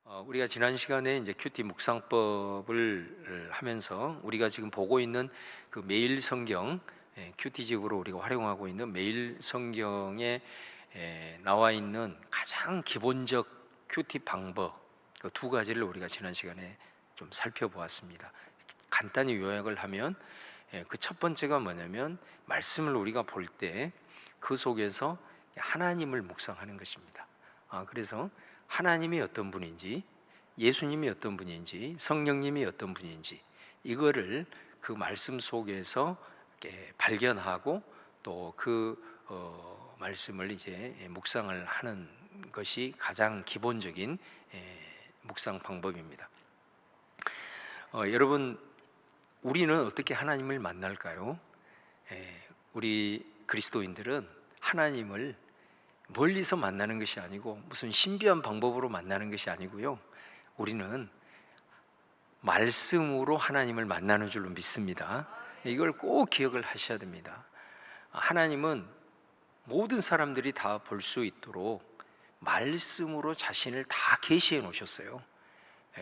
우리가 지난 시간에 이제 큐티 묵상법을 하면서 우리가 지금 보고 있는 그 매일 성경, 큐티집으로 우리가 활용하고 있는 매일 성경에 나와 있는 가장 기본적 큐티 방법, 그 두 가지를 우리가 지난 시간에 좀 살펴보았습니다. 간단히 요약을 하면 그 첫 번째가 뭐냐면, 말씀을 우리가 볼 때 그 속에서 하나님을 묵상하는 것입니다. 그래서 하나님이 어떤 분인지, 예수님이 어떤 분인지, 성령님이 어떤 분인지, 이거를 그 말씀 속에서 이렇게 발견하고 또 그 말씀을 이제 묵상을 하는 것이 가장 기본적인 묵상 방법입니다. 여러분, 우리는 어떻게 하나님을 만날까요? 우리 그리스도인들은 하나님을 멀리서 만나는 것이 아니고 무슨 신비한 방법으로 만나는 것이 아니고요, 우리는 말씀으로 하나님을 만나는 줄로 믿습니다. 이걸 꼭 기억을 하셔야 됩니다. 하나님은 모든 사람들이 다 볼 수 있도록 말씀으로 자신을 다 계시해 놓으셨어요.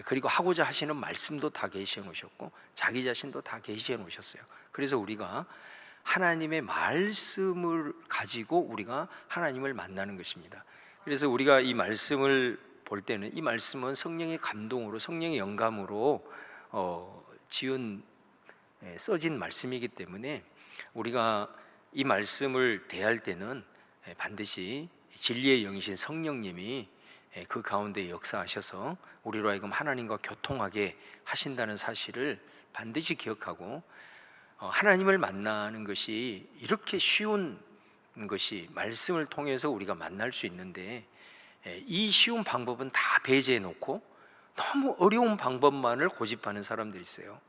그리고 하고자 하시는 말씀도 다 계시해 놓으셨고 자기 자신도 다 계시해 놓으셨어요. 그래서 우리가 하나님의 말씀을 가지고 우리가 하나님을 만나는 것입니다. 그래서 우리가 이 말씀을 볼 때는 이 말씀은 성령의 감동으로, 성령의 영감으로 써진 말씀이기 때문에 우리가 이 말씀을 대할 때는 반드시 진리의 영이신 성령님이 그 가운데 역사하셔서 우리로 하여금 하나님과 교통하게 하신다는 사실을 반드시 기억하고, 하나님을 만나는 것이 이렇게 쉬운 것이 말씀을 통해서 우리가 만날 수 있는데, 이 쉬운 방법은 다 배제해 놓고 너무 어려운 방법만을 고집하는 사람들이 있어요.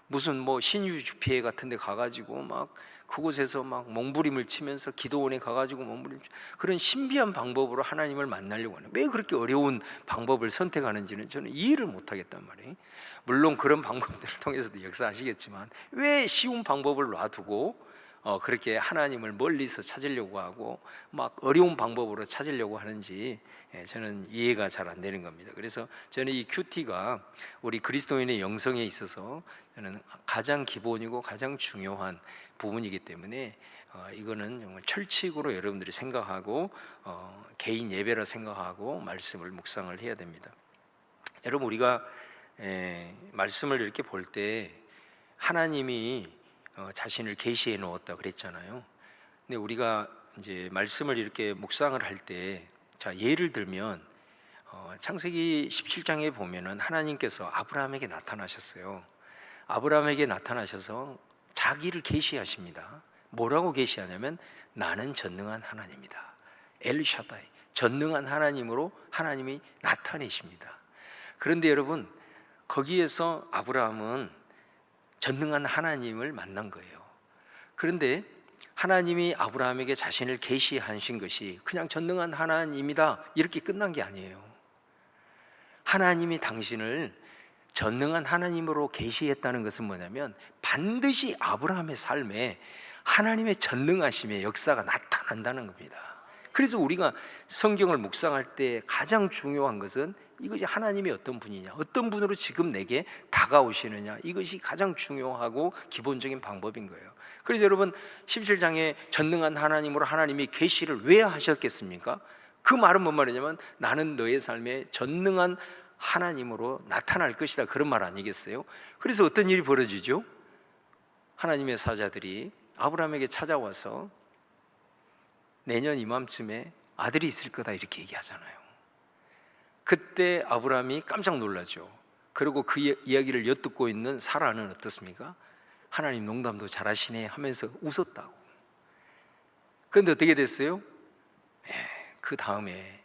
무슨 신유주피에 같은 데 가가지고 막 그곳에서 막 몸부림을 치면서 기도원에 가가지고 그런 신비한 방법으로 하나님을 만나려고 하는, 왜 그렇게 어려운 방법을 선택하는지는 저는 이해를 못하겠단 말이에요. 물론 그런 방법들을 통해서도 역사하시겠지만 왜 쉬운 방법을 놔두고 그렇게 하나님을 멀리서 찾으려고 하고 막 어려운 방법으로 찾으려고 하는지 저는 이해가 잘 안 되는 겁니다. 그래서 저는 이 큐티가 우리 그리스도인의 영성에 있어서 저는 가장 기본이고 가장 중요한 부분이기 때문에 이거는 정말 철칙으로 여러분들이 생각하고 개인 예배라 생각하고 말씀을 묵상을 해야 됩니다. 여러분, 우리가 말씀을 이렇게 볼 때 하나님이 자신을 계시해 놓았다 그랬잖아요. 근데 우리가 이제 말씀을 이렇게 묵상을 할 때, 자, 예를 들면 창세기 17장에 보면은 하나님께서 아브라함에게 나타나셨어요. 아브라함에게 나타나셔서 자기를 계시하십니다. 뭐라고 계시하냐면, 나는 전능한 하나님이다. 엘샤다이, 전능한 하나님으로 하나님이 나타내십니다. 그런데 여러분, 거기에서 아브라함은 전능한 하나님을 만난 거예요. 그런데 하나님이 아브라함에게 자신을 계시하신 것이 그냥 전능한 하나님이다 이렇게 끝난 게 아니에요. 하나님이 당신을 전능한 하나님으로 계시했다는 것은 뭐냐면, 반드시 아브라함의 삶에 하나님의 전능하심의 역사가 나타난다는 겁니다. 그래서 우리가 성경을 묵상할 때 가장 중요한 것은 이것이 하나님이 어떤 분이냐, 어떤 분으로 지금 내게 다가오시느냐, 이것이 가장 중요하고 기본적인 방법인 거예요. 그래서 여러분, 17장에 전능한 하나님으로 하나님이 계시를 왜 하셨겠습니까? 그 말은 뭔 말이냐면, 나는 너의 삶에 전능한 하나님으로 나타날 것이다, 그런 말 아니겠어요? 그래서 어떤 일이 벌어지죠? 하나님의 사자들이 아브라함에게 찾아와서 내년 이맘쯤에 아들이 있을 거다 이렇게 얘기하잖아요. 그때 아브라함이 깜짝 놀라죠. 그리고 그 이야기를 엿듣고 있는 사라는 어떻습니까? 하나님 농담도 잘하시네 하면서 웃었다고. 그런데 어떻게 됐어요? 그 다음에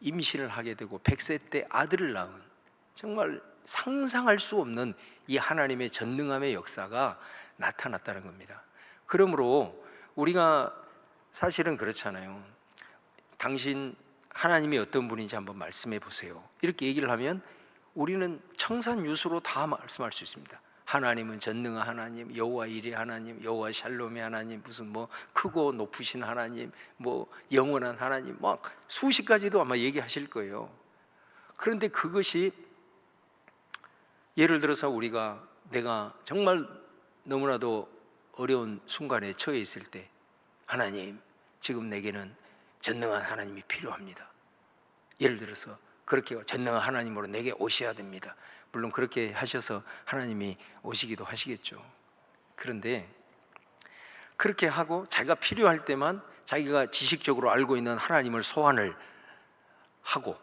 임신을 하게 되고 100세 때 아들을 낳은, 정말 상상할 수 없는 이 하나님의 전능함의 역사가 나타났다는 겁니다. 그러므로 우리가 사실은 그렇잖아요. 당신 하나님이 어떤 분인지 한번 말씀해 보세요, 이렇게 얘기를 하면 우리는 청산유수로 다 말씀할 수 있습니다. 하나님은 전능한 하나님, 여호와 이레 하나님, 여호와 샬롬의 하나님, 무슨 크고 높으신 하나님, 영원한 하나님, 막 수십 가지도 아마 얘기하실 거예요. 그런데 그것이 예를 들어서 내가 정말 너무나도 어려운 순간에 처해 있을 때, 하나님, 지금 내게는 전능한 하나님이 필요합니다. 예를 들어서 그렇게 전능한 하나님으로 내게 오셔야 됩니다. 물론 그렇게 하셔서 하나님이 오시기도 하시겠죠. 그런데 그렇게 하고 자기가 필요할 때만 자기가 지식적으로 알고 있는 하나님을 소환을 하고,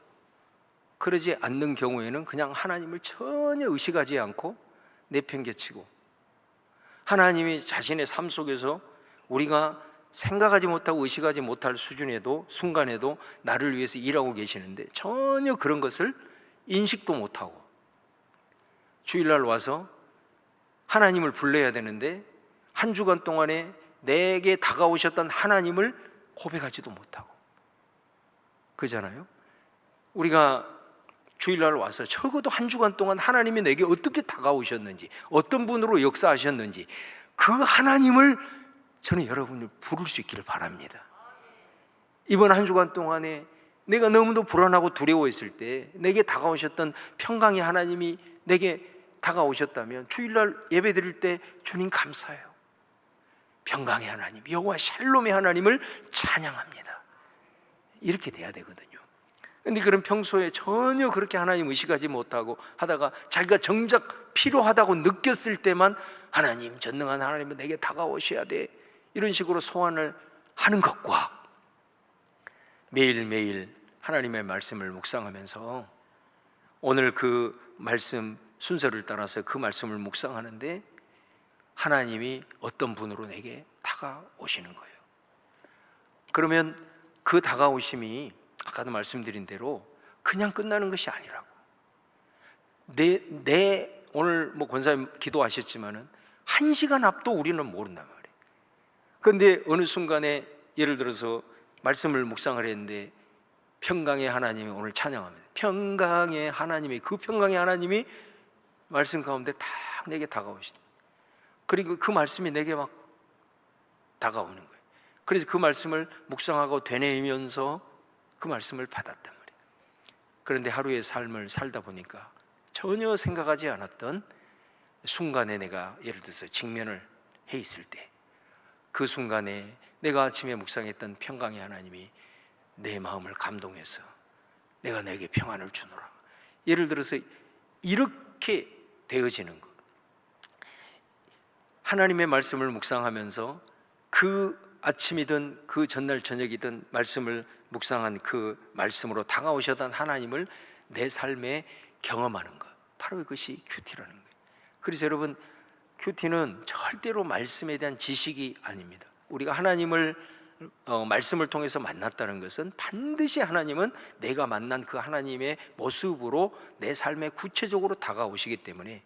그러지 않는 경우에는 그냥 하나님을 전혀 의식하지 않고 내팽개치고, 하나님이 자신의 삶 속에서 우리가 생각하지 못하고 의식하지 못할 수준에도 순간에도 나를 위해서 일하고 계시는데 전혀 그런 것을 인식도 못하고, 주일날 와서 하나님을 불러야 되는데 한 주간 동안에 내게 다가오셨던 하나님을 고백하지도 못하고, 그잖아요. 우리가 주일날 와서 적어도 한 주간 동안 하나님이 내게 어떻게 다가오셨는지, 어떤 분으로 역사하셨는지, 그 하나님을 저는 여러분을 부를 수 있기를 바랍니다. 이번 한 주간 동안에 내가 너무도 불안하고 두려워했을 때 내게 다가오셨던 평강의 하나님이 내게 다가오셨다면 주일날 예배 드릴 때 주님 감사해요. 평강의 하나님, 여호와 샬롬의 하나님을 찬양합니다. 이렇게 돼야 되거든요. 근데 그런 평소에 전혀 그렇게 하나님 의식하지 못하고 하다가 자기가 정작 필요하다고 느꼈을 때만 하나님, 전능한 하나님은 내게 다가오셔야 돼, 이런 식으로 소환을 하는 것과 매일매일 하나님의 말씀을 묵상하면서 오늘 그 말씀 순서를 따라서 그 말씀을 묵상하는데 하나님이 어떤 분으로 내게 다가오시는 거예요. 그러면 그 다가오심이 아까도 말씀드린 대로 그냥 끝나는 것이 아니라고. 오늘 뭐 권사님 기도하셨지만은 1시간 앞도 우리는 모른단 말이에요. 그런데 어느 순간에 예를 들어서 말씀을 묵상을 했는데 평강의 하나님이 오늘 찬양합니다. 평강의 하나님이, 그 평강의 하나님이 말씀 가운데 딱 내게 다가오시다. 그리고 그 말씀이 내게 막 다가오는 거예요. 그래서 그 말씀을 묵상하고 되뇌이면서 그 말씀을 받았단 말이에요. 그런데 하루의 삶을 살다 보니까 전혀 생각하지 않았던 순간에 내가 예를 들어서 직면을 해 있을 때, 그 순간에 내가 아침에 묵상했던 평강의 하나님이 내 마음을 감동해서 내가 너에게 평안을 주노라, 예를 들어서 이렇게 되어지는 것. 하나님의 말씀을 묵상하면서 그 아침이든 그 전날 저녁이든 말씀을 묵상한 그 말씀으로 다가오셨던 하나님을 내 삶에 경험하는 것, 바로 이것이 큐티라는 거예요. 그래서 여러분, 큐티는 절대로 말씀에 대한 지식이 아닙니다. 우리가 하나님을 말씀을 통해서 만났다는 것은 반드시 하나님은 내가 만난 그 하나님의 모습으로 내 삶에 구체적으로 다가오시기 때문에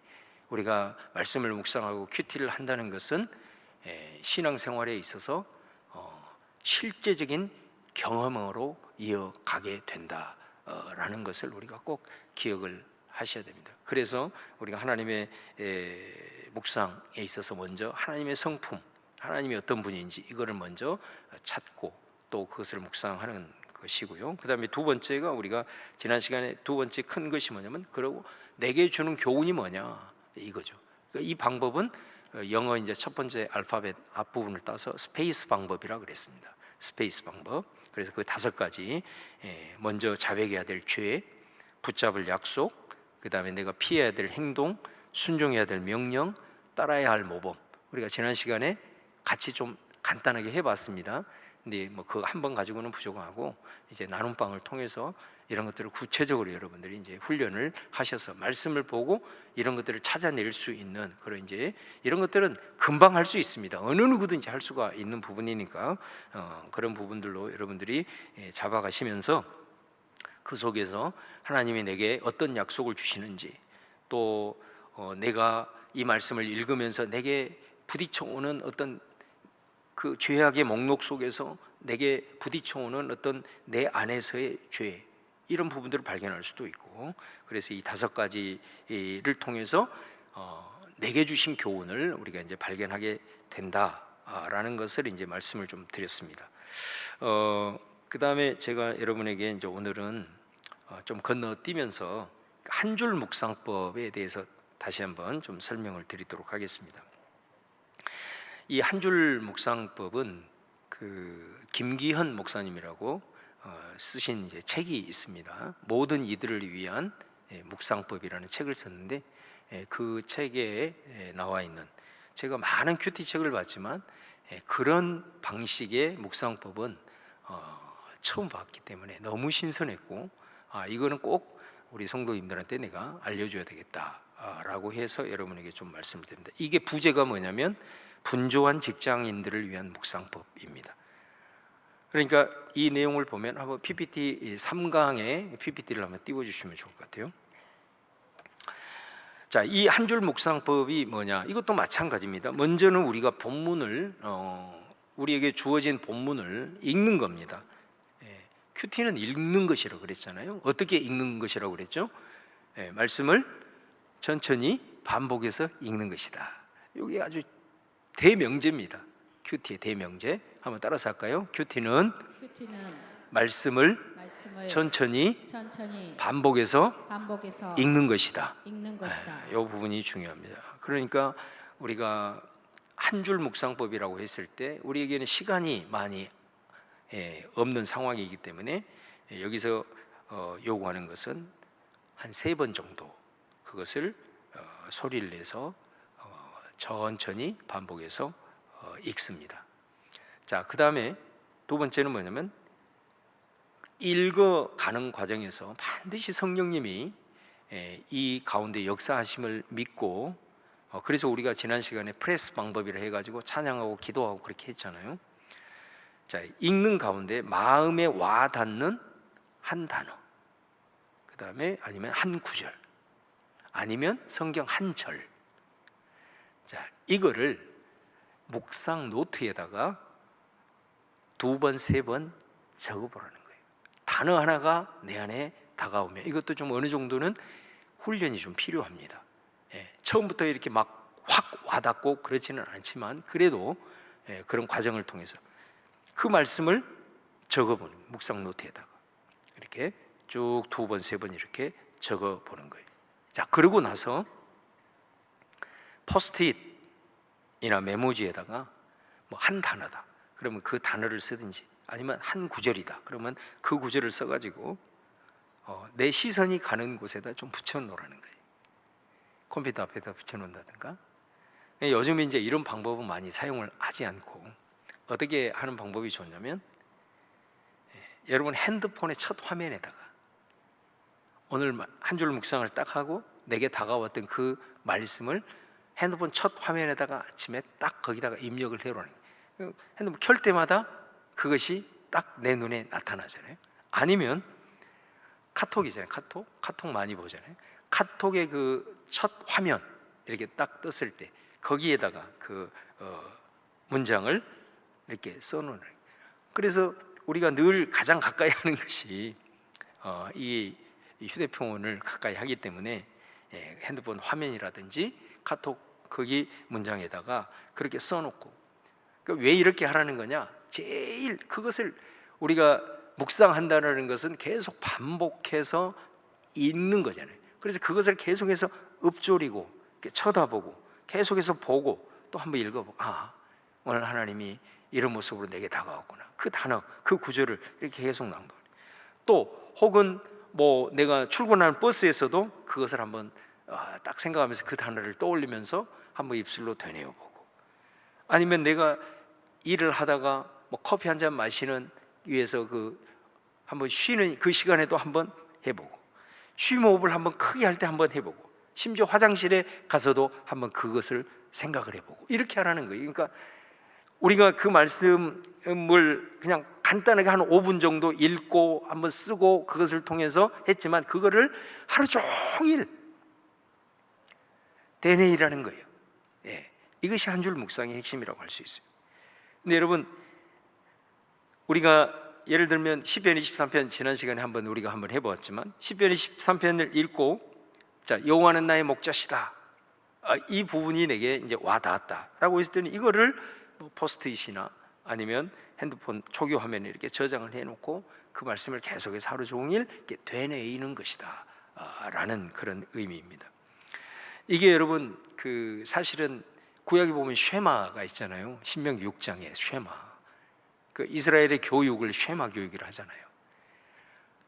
우리가 말씀을 묵상하고 큐티를 한다는 것은 신앙생활에 있어서 실제적인 경험으로 이어가게 된다라는 것을 우리가 꼭 기억을 하셔야 됩니다. 그래서 우리가 하나님의 묵상에 있어서 먼저 하나님의 성품, 하나님이 어떤 분인지 이거를 먼저 찾고 또 그것을 묵상하는 것이고요. 그 다음에 두 번째가, 우리가 지난 시간에 두 번째 큰 것이 뭐냐면, 그리고 내게 주는 교훈이 뭐냐, 이거죠. 이 방법은 영어 이제 첫 번째 알파벳 앞부분을 따서 스페이스 방법이라고 그랬습니다. 스페이스 방법. 그래서 그 5가지, 먼저 자백해야 될 죄, 붙잡을 약속, 그 다음에 내가 피해야 될 행동, 순종해야 될 명령, 따라야 할 모범, 우리가 지난 시간에 같이 좀 간단하게 해봤습니다. 근데 뭐 그거 한 번 가지고는 부족하고 이제 나눔방을 통해서 이런 것들을 구체적으로 여러분들이 이제 훈련을 하셔서 말씀을 보고 이런 것들을 찾아낼 수 있는 그런, 이제 이런 것들은 금방 할 수 있습니다. 어느 누구든지 할 수가 있는 부분이니까 그런 부분들로 여러분들이 잡아가시면서 그 속에서 하나님이 내게 어떤 약속을 주시는지, 또 내가 이 말씀을 읽으면서 내게 부딪혀오는 어떤 그 죄악의 목록 속에서 내게 부딪혀오는 어떤 내 안에서의 죄, 이런 부분들을 발견할 수도 있고, 그래서 이 5가지를 통해서 내게 주신 교훈을 우리가 이제 발견하게 된다라는 것을 이제 말씀을 좀 드렸습니다. 그 다음에 제가 여러분에게 이제 오늘은 좀 건너뛰면서 한 줄 묵상법에 대해서 다시 한번 좀 설명을 드리도록 하겠습니다. 이 한 줄 묵상법은 그 김기현 목사님이라고 쓰신 이제 책이 있습니다. 모든 이들을 위한 묵상법이라는 책을 썼는데, 그 책에 나와 있는, 제가 많은 큐티 책을 봤지만 그런 방식의 묵상법은 처음 봤기 때문에 너무 신선했고, 이거는 꼭 우리 성도님들한테 내가 알려줘야 되겠다라고 해서 여러분에게 좀 말씀을 드립니다. 이게 부제가 뭐냐면 분주한 직장인들을 위한 묵상법입니다. 그러니까 이 내용을 보면 한번 PPT 3강에 PPT를 한번 띄워주시면 좋을 것 같아요. 자, 이 한 줄 묵상법이 뭐냐? 이것도 마찬가지입니다. 먼저는 우리가 본문을 우리에게 주어진 본문을 읽는 겁니다. 큐티는 읽는 것이라고 그랬잖아요. 어떻게 읽는 것이라고 그랬죠? 말씀을 천천히 반복해서 읽는 것이다. 이게 아주 대명제입니다. 큐티의 대명제. 한번 따라서 할까요? 큐티는 말씀을 천천히 반복해서 읽는 것이다. 이 부분이 중요합니다. 그러니까 우리가 한 줄 묵상법이라고 했을 때 우리에게는 시간이 많이 없는 상황이기 때문에 여기서 요구하는 것은 한 3번 정도 그것을 소리를 내서 천천히 반복해서 읽습니다. 자, 그 다음에 두 번째는 뭐냐면 읽어가는 과정에서 반드시 성령님이 이 가운데 역사하심을 믿고, 그래서 우리가 지난 시간에 프레스 방법이라 해가지고 찬양하고 기도하고 그렇게 했잖아요. 자, 읽는 가운데 마음에 와 닿는 한 단어, 그 다음에 아니면 한 구절, 아니면 성경 한 절. 자, 이거를 묵상 노트에다가 2번, 3번 적어보라는 거예요. 단어 하나가 내 안에 다가오면 이것도 좀 어느 정도는 훈련이 좀 필요합니다. 처음부터 이렇게 막 확 와닿고 그렇지는 않지만 그래도 그런 과정을 통해서 그 말씀을 적어보는 거예요. 묵상 노트에다가 이렇게 쭉 2번, 3번 이렇게 적어보는 거예요. 자, 그러고 나서 포스트잇이나 메모지에다가 뭐 한 단어다 그러면 그 단어를 쓰든지, 아니면 한 구절이다 그러면 그 구절을 써가지고 내 시선이 가는 곳에다 좀 붙여놓으라는 거예요. 컴퓨터 앞에다 붙여놓는다든가. 요즘 이제 이런 방법은 많이 사용을 하지 않고 어떻게 하는 방법이 좋냐면, 여러분 핸드폰의 첫 화면에다가 오늘 한 줄 묵상을 딱 하고 내게 다가왔던 그 말씀을 핸드폰 첫 화면에다가 아침에 딱 거기다가 입력을 해놓으라는 거예요. 핸드폰 켤 때마다 그것이 딱 내 눈에 나타나잖아요. 아니면 카톡이잖아요. 카톡 많이 보잖아요. 카톡의 그 첫 화면 이렇게 딱 떴을 때 거기에다가 그 문장을 이렇게 써놓는 거예요. 그래서 우리가 늘 가장 가까이 하는 것이 이 휴대폰을 가까이 하기 때문에 핸드폰 화면이라든지 카톡 거기 문장에다가 그렇게 써놓고, 그러니까 왜 이렇게 하라는 거냐? 제일 그것을 우리가 묵상한다는 것은 계속 반복해서 읽는 거잖아요. 그래서 그것을 계속해서 읊조리고 쳐다보고 계속해서 보고 또 한번 읽어보고, 오늘 하나님이 이런 모습으로 내게 다가왔구나. 그 단어, 그 구절을 이렇게 계속 낭독. 또 혹은 뭐 내가 출근하는 버스에서도 그것을 한번 딱 생각하면서 그 단어를 떠올리면서 한번 입술로 되뇌어보고, 아니면 내가 일을 하다가 뭐 커피 한 잔 마시는 위해서 그 한번 쉬는 그 시간에도 한번 해보고, 쉼호흡을 한번 크게 할 때 한번 해보고, 심지어 화장실에 가서도 한번 그것을 생각을 해보고, 이렇게 하라는 거예요. 그러니까 우리가 그 말씀을 그냥 간단하게 한 5분 정도 읽고 한번 쓰고 그것을 통해서 했지만 그거를 하루 종일 되뇌이라는 거예요. 이것이 한 줄 묵상의 핵심이라고 할 수 있어요. 근데 여러분, 우리가 예를 들면 시편 23편 지난 시간에 우리가 한번 해보았지만, 시편 23편을 읽고 자, 여호와는 나의 목자시다, 이 부분이 내게 이제 와 닿았다라고 했을 때는 이거를 뭐 포스트잇이나 아니면 핸드폰 초기 화면에 이렇게 저장을 해놓고 그 말씀을 계속해서 하루 종일 이렇게 되뇌이는 것이다 라는 그런 의미입니다. 이게 여러분 사실은 구약에 보면 쉐마가 있잖아요. 신명기 6장에 쉐마, 그 이스라엘의 교육을 쉐마 교육이라 하잖아요.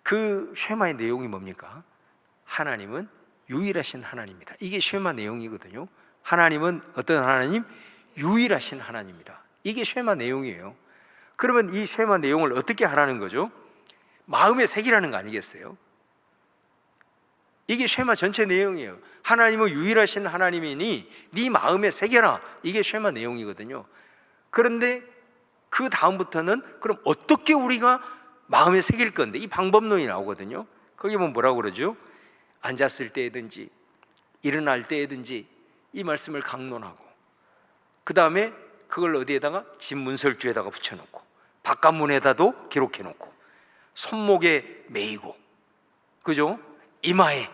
그 쉐마의 내용이 뭡니까? 하나님은 유일하신 하나님입니다. 이게 쉐마 내용이거든요. 하나님은 어떤 하나님? 유일하신 하나님이다. 이게 쉐마 내용이에요. 그러면 이 쉐마 내용을 어떻게 하라는 거죠? 마음에 새기라는 거 아니겠어요? 이게 쉐마 전체 내용이에요. 하나님은 유일하신 하나님이니 네 마음에 새겨라. 이게 쉐마 내용이거든요. 그런데 그 다음부터는 그럼 어떻게 우리가 마음에 새길 건데, 이 방법론이 나오거든요. 거기 보면 뭐라고 그러죠? 앉았을 때든지 일어날 때든지 이 말씀을 강론하고, 그 다음에 그걸 어디에다가? 집 문설주에다가 붙여놓고, 바깥문에다도 기록해놓고, 손목에 매이고, 그죠? 이마에.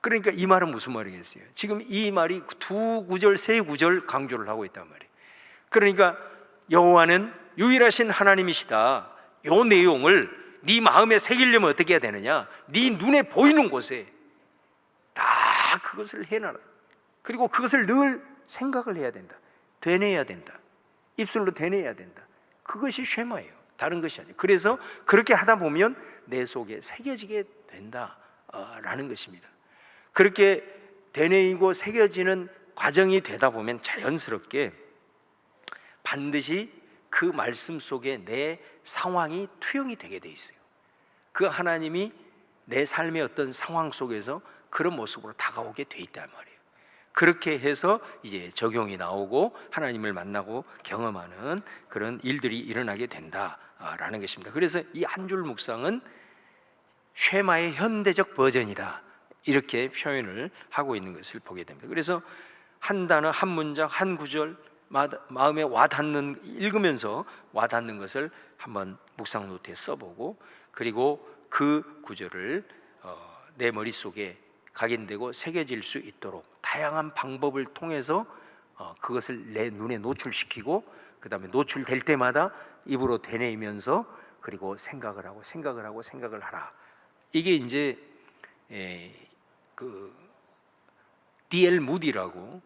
그러니까 이 말은 무슨 말이겠어요? 지금 이 말이 두 구절, 세 구절 강조를 하고 있단 말이에요. 그러니까 여호와는 유일하신 하나님이시다. 이 내용을 네 마음에 새기려면 어떻게 해야 되느냐? 네 눈에 보이는 곳에 다 그것을 해놔라. 그리고 그것을 늘 생각을 해야 된다. 되뇌어야 된다. 입술로 되뇌어야 된다. 그것이 쉐마예요. 다른 것이 아니에요. 그래서 그렇게 하다 보면 내 속에 새겨지게 된다라는 것입니다. 그렇게 되뇌이고 새겨지는 과정이 되다 보면 자연스럽게 반드시 그 말씀 속에 내 상황이 투영이 되게 돼 있어요. 그 하나님이 내 삶의 어떤 상황 속에서 그런 모습으로 다가오게 돼 있단 말이에요. 그렇게 해서 이제 적용이 나오고 하나님을 만나고 경험하는 그런 일들이 일어나게 된다라는 것입니다. 그래서 이 한 줄 묵상은 쉐마의 현대적 버전이다, 이렇게 표현을 하고 있는 것을 보게 됩니다. 그래서 한 단어, 한 문장, 한 구절 마음에 와닿는, 읽으면서 와닿는 것을 한번 묵상 노트에 써보고, 그리고 그 구절을 내 머릿속에 각인되고 새겨질 수 있도록 다양한 방법을 통해서 그것을 내 눈에 노출시키고, 그 다음에 노출될 때마다 입으로 되뇌이면서, 그리고 생각을 하고 생각을 하고 생각을 하라. 이게 이제 그 D.L. 무디라고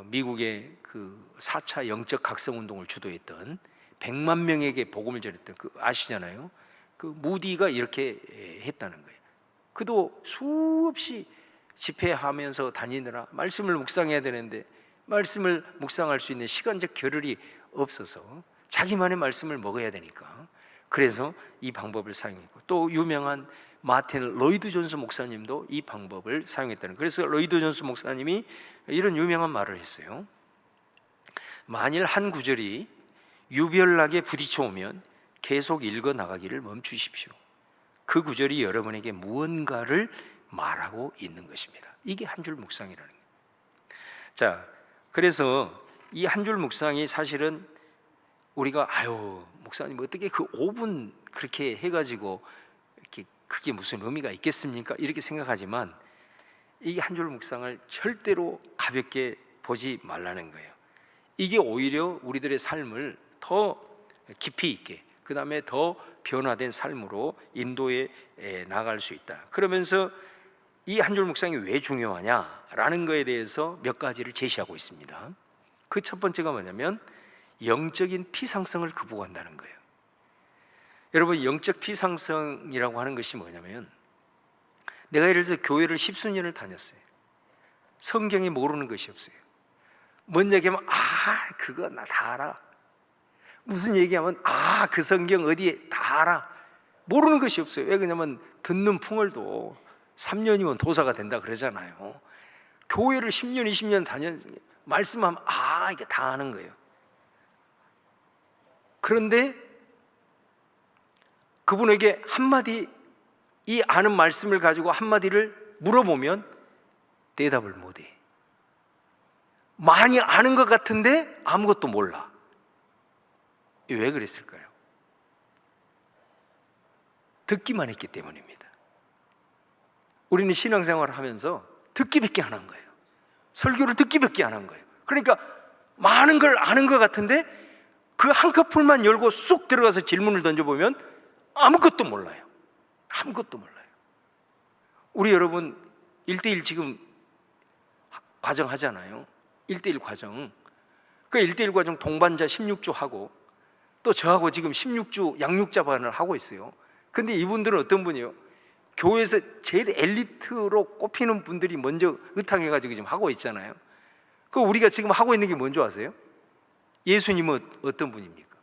미국의 그 4차 영적 각성 운동을 주도했던 100만 명에게 복음을 전했던 그 아시잖아요. 그 무디가 이렇게 했다는 거예요. 그도 수없이 집회하면서 다니느라 말씀을 묵상해야 되는데 말씀을 묵상할 수 있는 시간적 겨를이 없어서 자기만의 말씀을 먹어야 되니까, 그래서 이 방법을 사용했고, 또 유명한 마틴 로이드 존스 목사님도 이 방법을 사용했다는 거예요. 그래서 로이드 존스 목사님이 이런 유명한 말을 했어요. 만일 한 구절이 유별나게 부딪혀 오면 계속 읽어 나가기를 멈추십시오. 그 구절이 여러분에게 무언가를 말하고 있는 것입니다. 이게 한 줄 묵상이라는 거예요. 자, 그래서 이 한 줄 묵상이 사실은 우리가 목사님 어떻게 그 5분 그렇게 해가지고 이렇게 그게 무슨 의미가 있겠습니까? 이렇게 생각하지만 이 한 줄 묵상을 절대로 가볍게 보지 말라는 거예요. 이게 오히려 우리들의 삶을 더 깊이 있게, 그 다음에 더 변화된 삶으로 인도해 나갈 수 있다. 그러면서 이 한 줄 묵상이 왜 중요하냐라는 거에 대해서 몇 가지를 제시하고 있습니다. 그 첫 번째가 뭐냐면 영적인 피상성을 극복한다는 거예요. 여러분, 영적 피상성이라고 하는 것이 뭐냐면, 내가 예를 들어서 교회를 10수년을 다녔어요. 성경에 모르는 것이 없어요. 뭔 얘기하면 그거 나 다 알아. 무슨 얘기하면 그 성경 어디에 다 알아. 모르는 것이 없어요. 왜 그러냐면 듣는 풍월도 3년이면 도사가 된다 그러잖아요. 교회를 10년 20년 말씀하면 이게 다 아는 거예요. 그런데 그분에게 한마디, 이 아는 말씀을 가지고 한마디를 물어보면 대답을 못해. 많이 아는 것 같은데 아무것도 몰라. 왜 그랬을까요? 듣기만 했기 때문입니다. 우리는 신앙생활을 하면서 듣기밖에 안 한 거예요. 설교를 듣기밖에 안 한 거예요. 그러니까 많은 걸 아는 것 같은데 그 한 커플만 열고 쑥 들어가서 질문을 던져보면 아무것도 몰라요. 아무것도 몰라요. 우리 여러분 1대1 지금 과정 하잖아요. 1대1 과정. 그 1대1 과정 동반자 16주 하고, 또 저하고 지금 16주 양육자반을 하고 있어요. 근데 이분들은 어떤 분이에요? 교회에서 제일 엘리트로 꼽히는 분들이 먼저 의탁해가지고 지금 하고 있잖아요. 그 우리가 지금 하고 있는 게 뭔지 아세요? 예수님은 어떤 분입니까?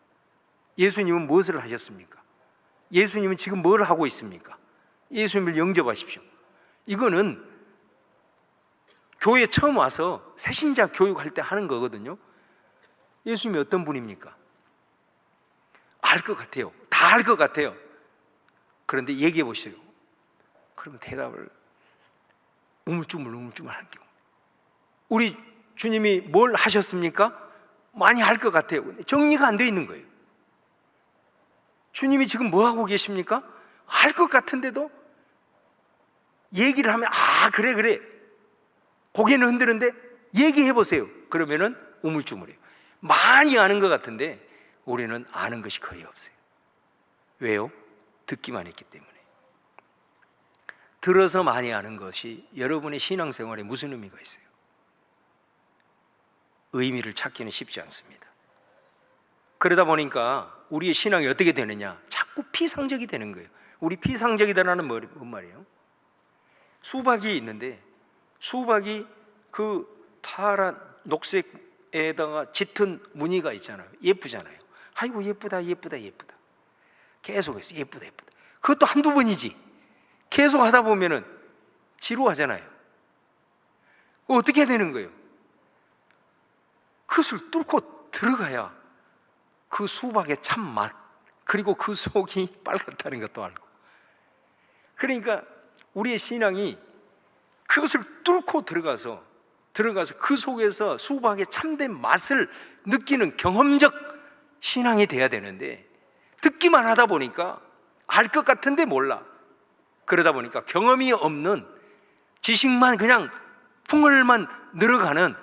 예수님은 무엇을 하셨습니까? 예수님은 지금 뭘 하고 있습니까? 예수님을 영접하십시오. 이거는 교회에 처음 와서 새신자 교육할 때 하는 거거든요. 예수님이 어떤 분입니까? 알 것 같아요. 다 알 것 같아요. 그런데 얘기해 보세요. 그러면 대답을 우물쭈물 하는 경우. 우리 주님이 뭘 하셨습니까? 많이 알 것 같아요. 정리가 안 돼 있는 거예요. 주님이 지금 뭐 하고 계십니까? 알 것 같은데도 얘기를 하면 그래 고개는 흔드는데 얘기해 보세요. 그러면은 우물쭈물해요. 많이 아는 것 같은데 우리는 아는 것이 거의 없어요. 왜요? 듣기만 했기 때문에. 들어서 많이 아는 것이 여러분의 신앙생활에 무슨 의미가 있어요? 의미를 찾기는 쉽지 않습니다. 그러다 보니까 우리의 신앙이 어떻게 되느냐? 자꾸 피상적이 되는 거예요. 우리 피상적이다라는 뭔 말이에요? 수박이 있는데 수박이 그 파란 녹색에다가 짙은 무늬가 있잖아요. 예쁘잖아요. 아이고 예쁘다 계속해서 예쁘다 그것도 한두 번이지. 계속 하다 보면은 지루하잖아요. 어떻게 되는 거예요? 그것을 뚫고 들어가야 그 수박의 참맛, 그리고 그 속이 빨갛다는 것도 알고. 그러니까 우리의 신앙이 그것을 뚫고 들어가서 그 속에서 수박의 참된 맛을 느끼는 경험적 신앙이 돼야 되는데, 듣기만 하다 보니까 알 것 같은데 몰라. 그러다 보니까 경험이 없는, 지식만 그냥 풍월만 늘어가는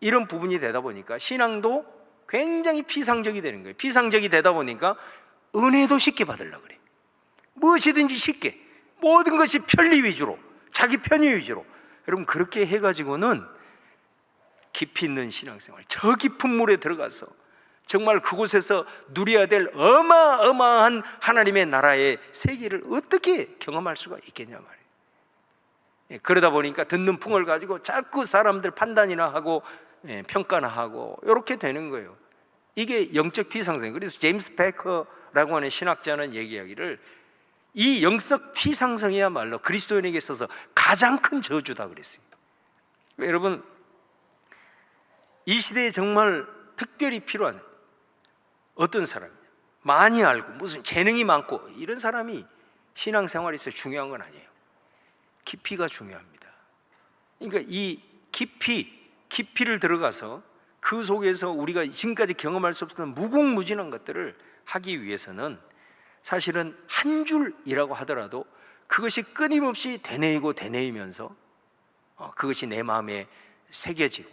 이런 부분이 되다 보니까 신앙도 굉장히 피상적이 되는 거예요. 피상적이 되다 보니까 은혜도 쉽게 받으려고 그래. 무엇이든지 쉽게, 모든 것이 편리 위주로, 자기 편의 위주로. 여러분, 그렇게 해가지고는 깊이 있는 신앙생활, 저 깊은 물에 들어가서 정말 그곳에서 누려야 될 어마어마한 하나님의 나라의 세계를 어떻게 경험할 수가 있겠냐 말이에요. 그러다 보니까 듣는 풍을 가지고 자꾸 사람들 판단이나 하고 평가나 하고 이렇게 되는 거예요. 이게 영적 피상생. 그래서 제임스 베커라고 하는 신학자는 얘기하기를 이 영적 피상성이야말로 그리스도인에게 있어서 가장 큰 저주다 그랬어요. 여러분, 이 시대에 정말 특별히 필요한 어떤 사람이냐, 많이 알고 무슨 재능이 많고 이런 사람이 신앙생활에서 중요한 건 아니에요. 깊이가 중요합니다. 그러니까 이 깊이를 들어가서 그 속에서 우리가 지금까지 경험할 수 없었던 무궁무진한 것들을 하기 위해서는 사실은 한 줄이라고 하더라도 그것이 끊임없이 되뇌이면서 그것이 내 마음에 새겨지고,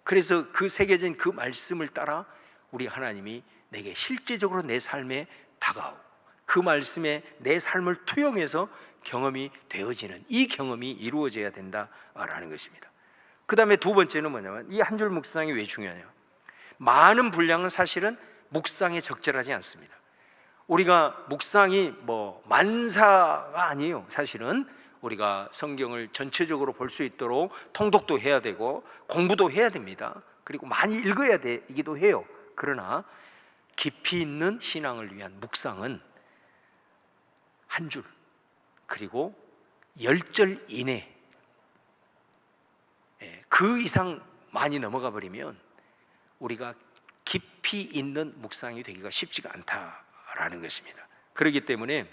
그래서 그 새겨진 그 말씀을 따라 우리 하나님이 내게 실제적으로 내 삶에 다가오고 그 말씀에 내 삶을 투영해서 경험이 되어지는, 이 경험이 이루어져야 된다라는 것입니다. 그 다음에 두 번째는 뭐냐면, 이 한 줄 묵상이 왜 중요하냐, 많은 분량은 사실은 묵상에 적절하지 않습니다. 우리가 묵상이 뭐 만사가 아니에요. 사실은 우리가 성경을 전체적으로 볼 수 있도록 통독도 해야 되고 공부도 해야 됩니다. 그리고 많이 읽어야 되기도 해요. 그러나 깊이 있는 신앙을 위한 묵상은 한 줄, 그리고 10절 이내, 그 이상 많이 넘어가 버리면 우리가 깊이 있는 묵상이 되기가 쉽지가 않다라는 것입니다. 그렇기 때문에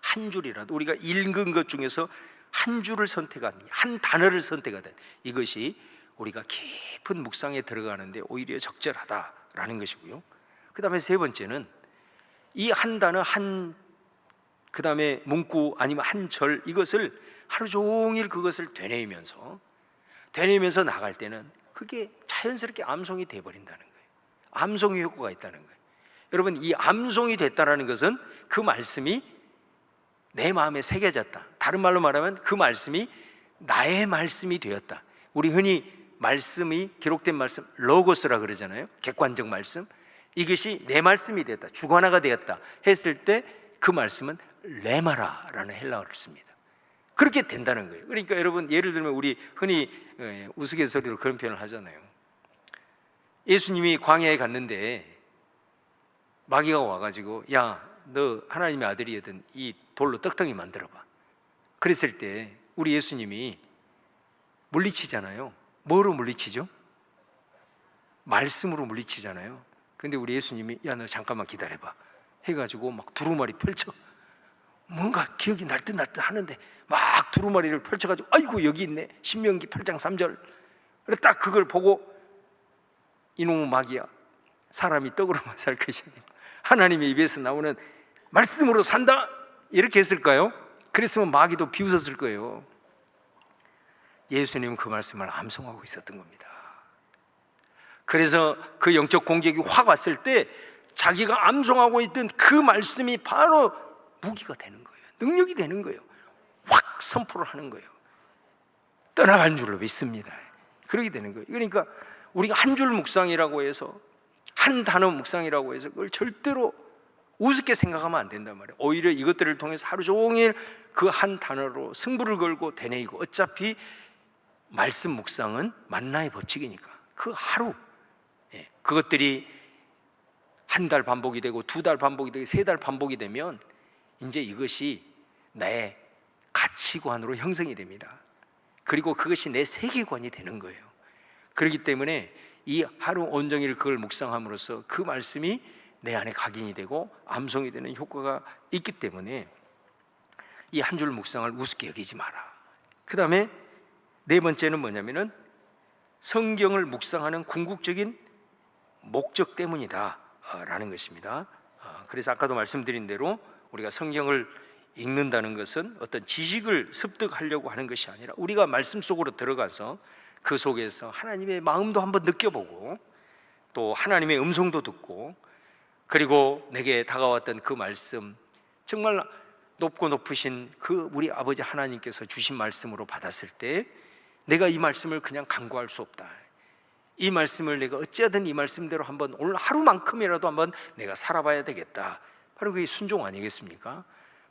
한 줄이라도 우리가 읽은 것 중에서 한 줄을 선택하는, 한 단어를 선택하는, 이것이 우리가 깊은 묵상에 들어가는데 오히려 적절하다라는 것이고요. 그 다음에 세 번째는 이 한 단어, 그 다음에 문구 아니면 한 절, 이것을 하루 종일 그것을 되뇌이면서 나갈 때는 그게 자연스럽게 암송이 돼버린다는 거예요. 암송의 효과가 있다는 거예요. 여러분, 이 암송이 됐다는 것은 그 말씀이 내 마음에 새겨졌다. 다른 말로 말하면 그 말씀이 나의 말씀이 되었다. 우리 흔히 말씀이 기록된 말씀 로고스라 그러잖아요. 객관적 말씀. 이것이 내 말씀이 되었다, 주관화가 되었다 했을 때 그 말씀은 레마라라는 헬라어를 씁니다. 그렇게 된다는 거예요. 그러니까 여러분, 예를 들면 우리 흔히 우스갯소리로 그런 표현을 하잖아요. 예수님이 광야에 갔는데 마귀가 와가지고 야, 너 하나님의 아들이거든 이 돌로 떡덩이 만들어봐. 그랬을 때 우리 예수님이 물리치잖아요. 뭐로 물리치죠? 말씀으로 물리치잖아요. 근데 우리 예수님이 야, 너 잠깐만 기다려봐 해가지고 막 두루마리 펼쳐. 뭔가 기억이 날 듯 하는데 막 두루마리를 펼쳐가지고 아이고 여기 있네, 신명기 8장 3절. 그래 딱 그걸 보고 이놈의 마귀야, 사람이 떡으로만 살 것이 아니라 하나님의 입에서 나오는 말씀으로 산다, 이렇게 했을까요? 그랬으면 마귀도 비웃었을 거예요. 예수님은 그 말씀을 암송하고 있었던 겁니다. 그래서 그 영적 공격이 확 왔을 때 자기가 암송하고 있던 그 말씀이 바로 무기가 되는 거예요. 능력이 되는 거예요. 확 선포를 하는 거예요. 떠나간 줄로 믿습니다. 그렇게 되는 거예요. 그러니까 우리가 한 줄 묵상이라고 해서, 한 단어 묵상이라고 해서 그걸 절대로 우습게 생각하면 안 된단 말이에요. 오히려 이것들을 통해서 하루 종일 그 한 단어로 승부를 걸고 되뇌이고, 어차피 말씀 묵상은 만나의 법칙이니까 그 하루, 그것들이 한 달 반복이 되고, 두 달 반복이 되고, 세 달 반복이 되면 이제 이것이 나의 가치관으로 형성이 됩니다. 그리고 그것이 내 세계관이 되는 거예요. 그렇기 때문에 이 하루 온종일 그걸 묵상함으로써 그 말씀이 내 안에 각인이 되고 암송이 되는 효과가 있기 때문에 이 한 줄 묵상을 우습게 여기지 마라. 그 다음에 네 번째는 뭐냐면은 성경을 묵상하는 궁극적인 목적 때문이다 라는 것입니다. 그래서 아까도 말씀드린 대로 우리가 성경을 읽는다는 것은 어떤 지식을 습득하려고 하는 것이 아니라 우리가 말씀 속으로 들어가서 그 속에서 하나님의 마음도 한번 느껴보고, 또 하나님의 음성도 듣고, 그리고 내게 다가왔던 그 말씀, 정말 높고 높으신 그 우리 아버지 하나님께서 주신 말씀으로 받았을 때 내가 이 말씀을 그냥 간과할 수 없다. 이 말씀을 내가 어찌하든 이 말씀대로 한번 오늘 하루만큼이라도 한번 내가 살아봐야 되겠다. 바로 그게 순종 아니겠습니까?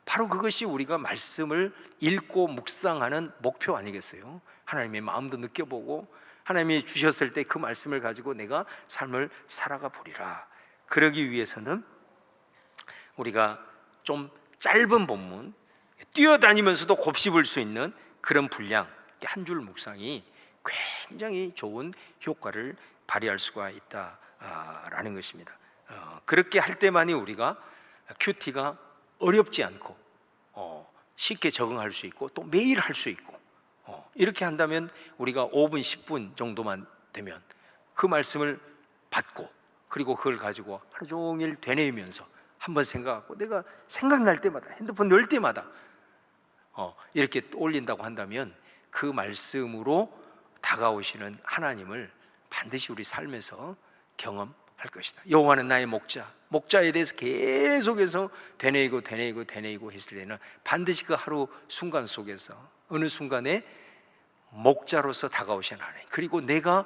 바로 그것이 우리가 말씀을 읽고 묵상하는 목표 아니겠어요? 하나님의 마음도 느껴보고 하나님이 주셨을 때 그 말씀을 가지고 내가 삶을 살아가 보리라. 그러기 위해서는 우리가 좀 짧은 본문, 뛰어다니면서도 곱씹을 수 있는 그런 분량, 한 줄 묵상이 굉장히 좋은 효과를 발휘할 수가 있다라는 것입니다. 그렇게 할 때만이 우리가 큐티가 어렵지 않고 쉽게 적응할 수 있고, 또 매일 할 수 있고, 이렇게 한다면 우리가 5분 10분 정도만 되면 그 말씀을 받고, 그리고 그걸 가지고 하루 종일 되뇌이면서 한번 생각하고, 내가 생각날 때마다, 핸드폰 넣을 때마다 이렇게 올린다고 한다면 그 말씀으로 다가오시는 하나님을 반드시 우리 삶에서 경험할 것이다. 여호와는 나의 목자, 목자에 대해서 계속해서 되뇌이고 했을 때는 반드시 그 하루 순간 속에서 어느 순간에 목자로서 다가오시는 하나님, 그리고 내가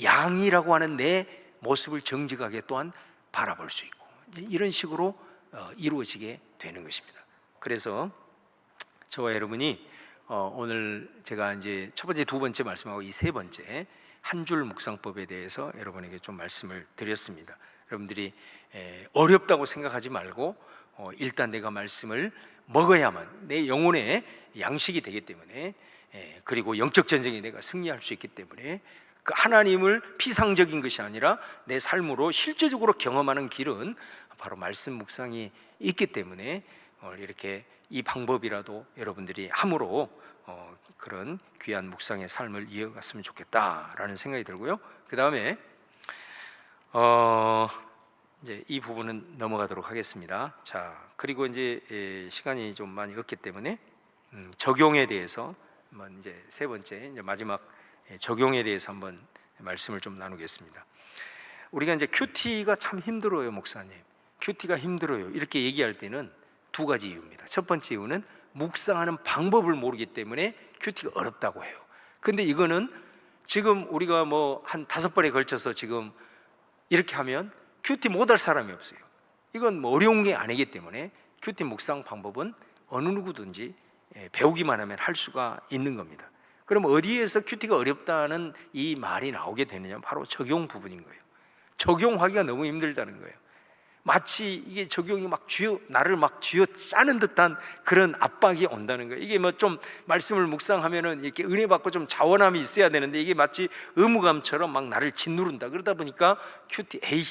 양이라고 하는 내 모습을 정직하게 또한 바라볼 수 있고, 이런 식으로 이루어지게 되는 것입니다. 그래서 저와 여러분이 오늘 제가 이제 첫 번째, 두 번째 말씀하고 이 세 번째 한 줄 묵상법에 대해서 여러분에게 좀 말씀을 드렸습니다. 여러분들이 어렵다고 생각하지 말고 일단 내가 말씀을 먹어야만 내 영혼의 양식이 되기 때문에, 그리고 영적 전쟁에 내가 승리할 수 있기 때문에, 그 하나님을 피상적인 것이 아니라 내 삶으로 실제적으로 경험하는 길은 바로 말씀 묵상이 있기 때문에 오늘 이렇게 이 방법이라도 여러분들이 함으로 그런 귀한 묵상의 삶을 이어갔으면 좋겠다라는 생각이 들고요. 그 다음에 이제 이 부분은 넘어가도록 하겠습니다. 자, 그리고 이제 시간이 좀 많이 없기 때문에 적용에 대해서 한번 이제 세 번째, 이제 마지막 적용에 대해서 한번 말씀을 좀 나누겠습니다. 우리가 이제 큐티가 참 힘들어요, 목사님. 큐티가 힘들어요. 이렇게 얘기할 때는 두 가지 이유입니다. 첫 번째 이유는 묵상하는 방법을 모르기 때문에 큐티가 어렵다고 해요. 근데 이거는 지금 우리가 뭐 한 5번에 걸쳐서 지금 이렇게 하면 큐티 못할 사람이 없어요. 이건 뭐 어려운 게 아니기 때문에 큐티 묵상 방법은 어느 누구든지 배우기만 하면 할 수가 있는 겁니다. 그럼 어디에서 큐티가 어렵다는 이 말이 나오게 되느냐? 바로 적용 부분인 거예요. 적용하기가 너무 힘들다는 거예요. 마치 이게 적용이 나를 막 쥐어 짜는 듯한 그런 압박이 온다는 거예요. 이게 뭐 좀 말씀을 묵상하면은 이렇게 은혜 받고 좀 자원함이 있어야 되는데 이게 마치 의무감처럼 막 나를 짓누른다. 그러다 보니까 큐티, 에이,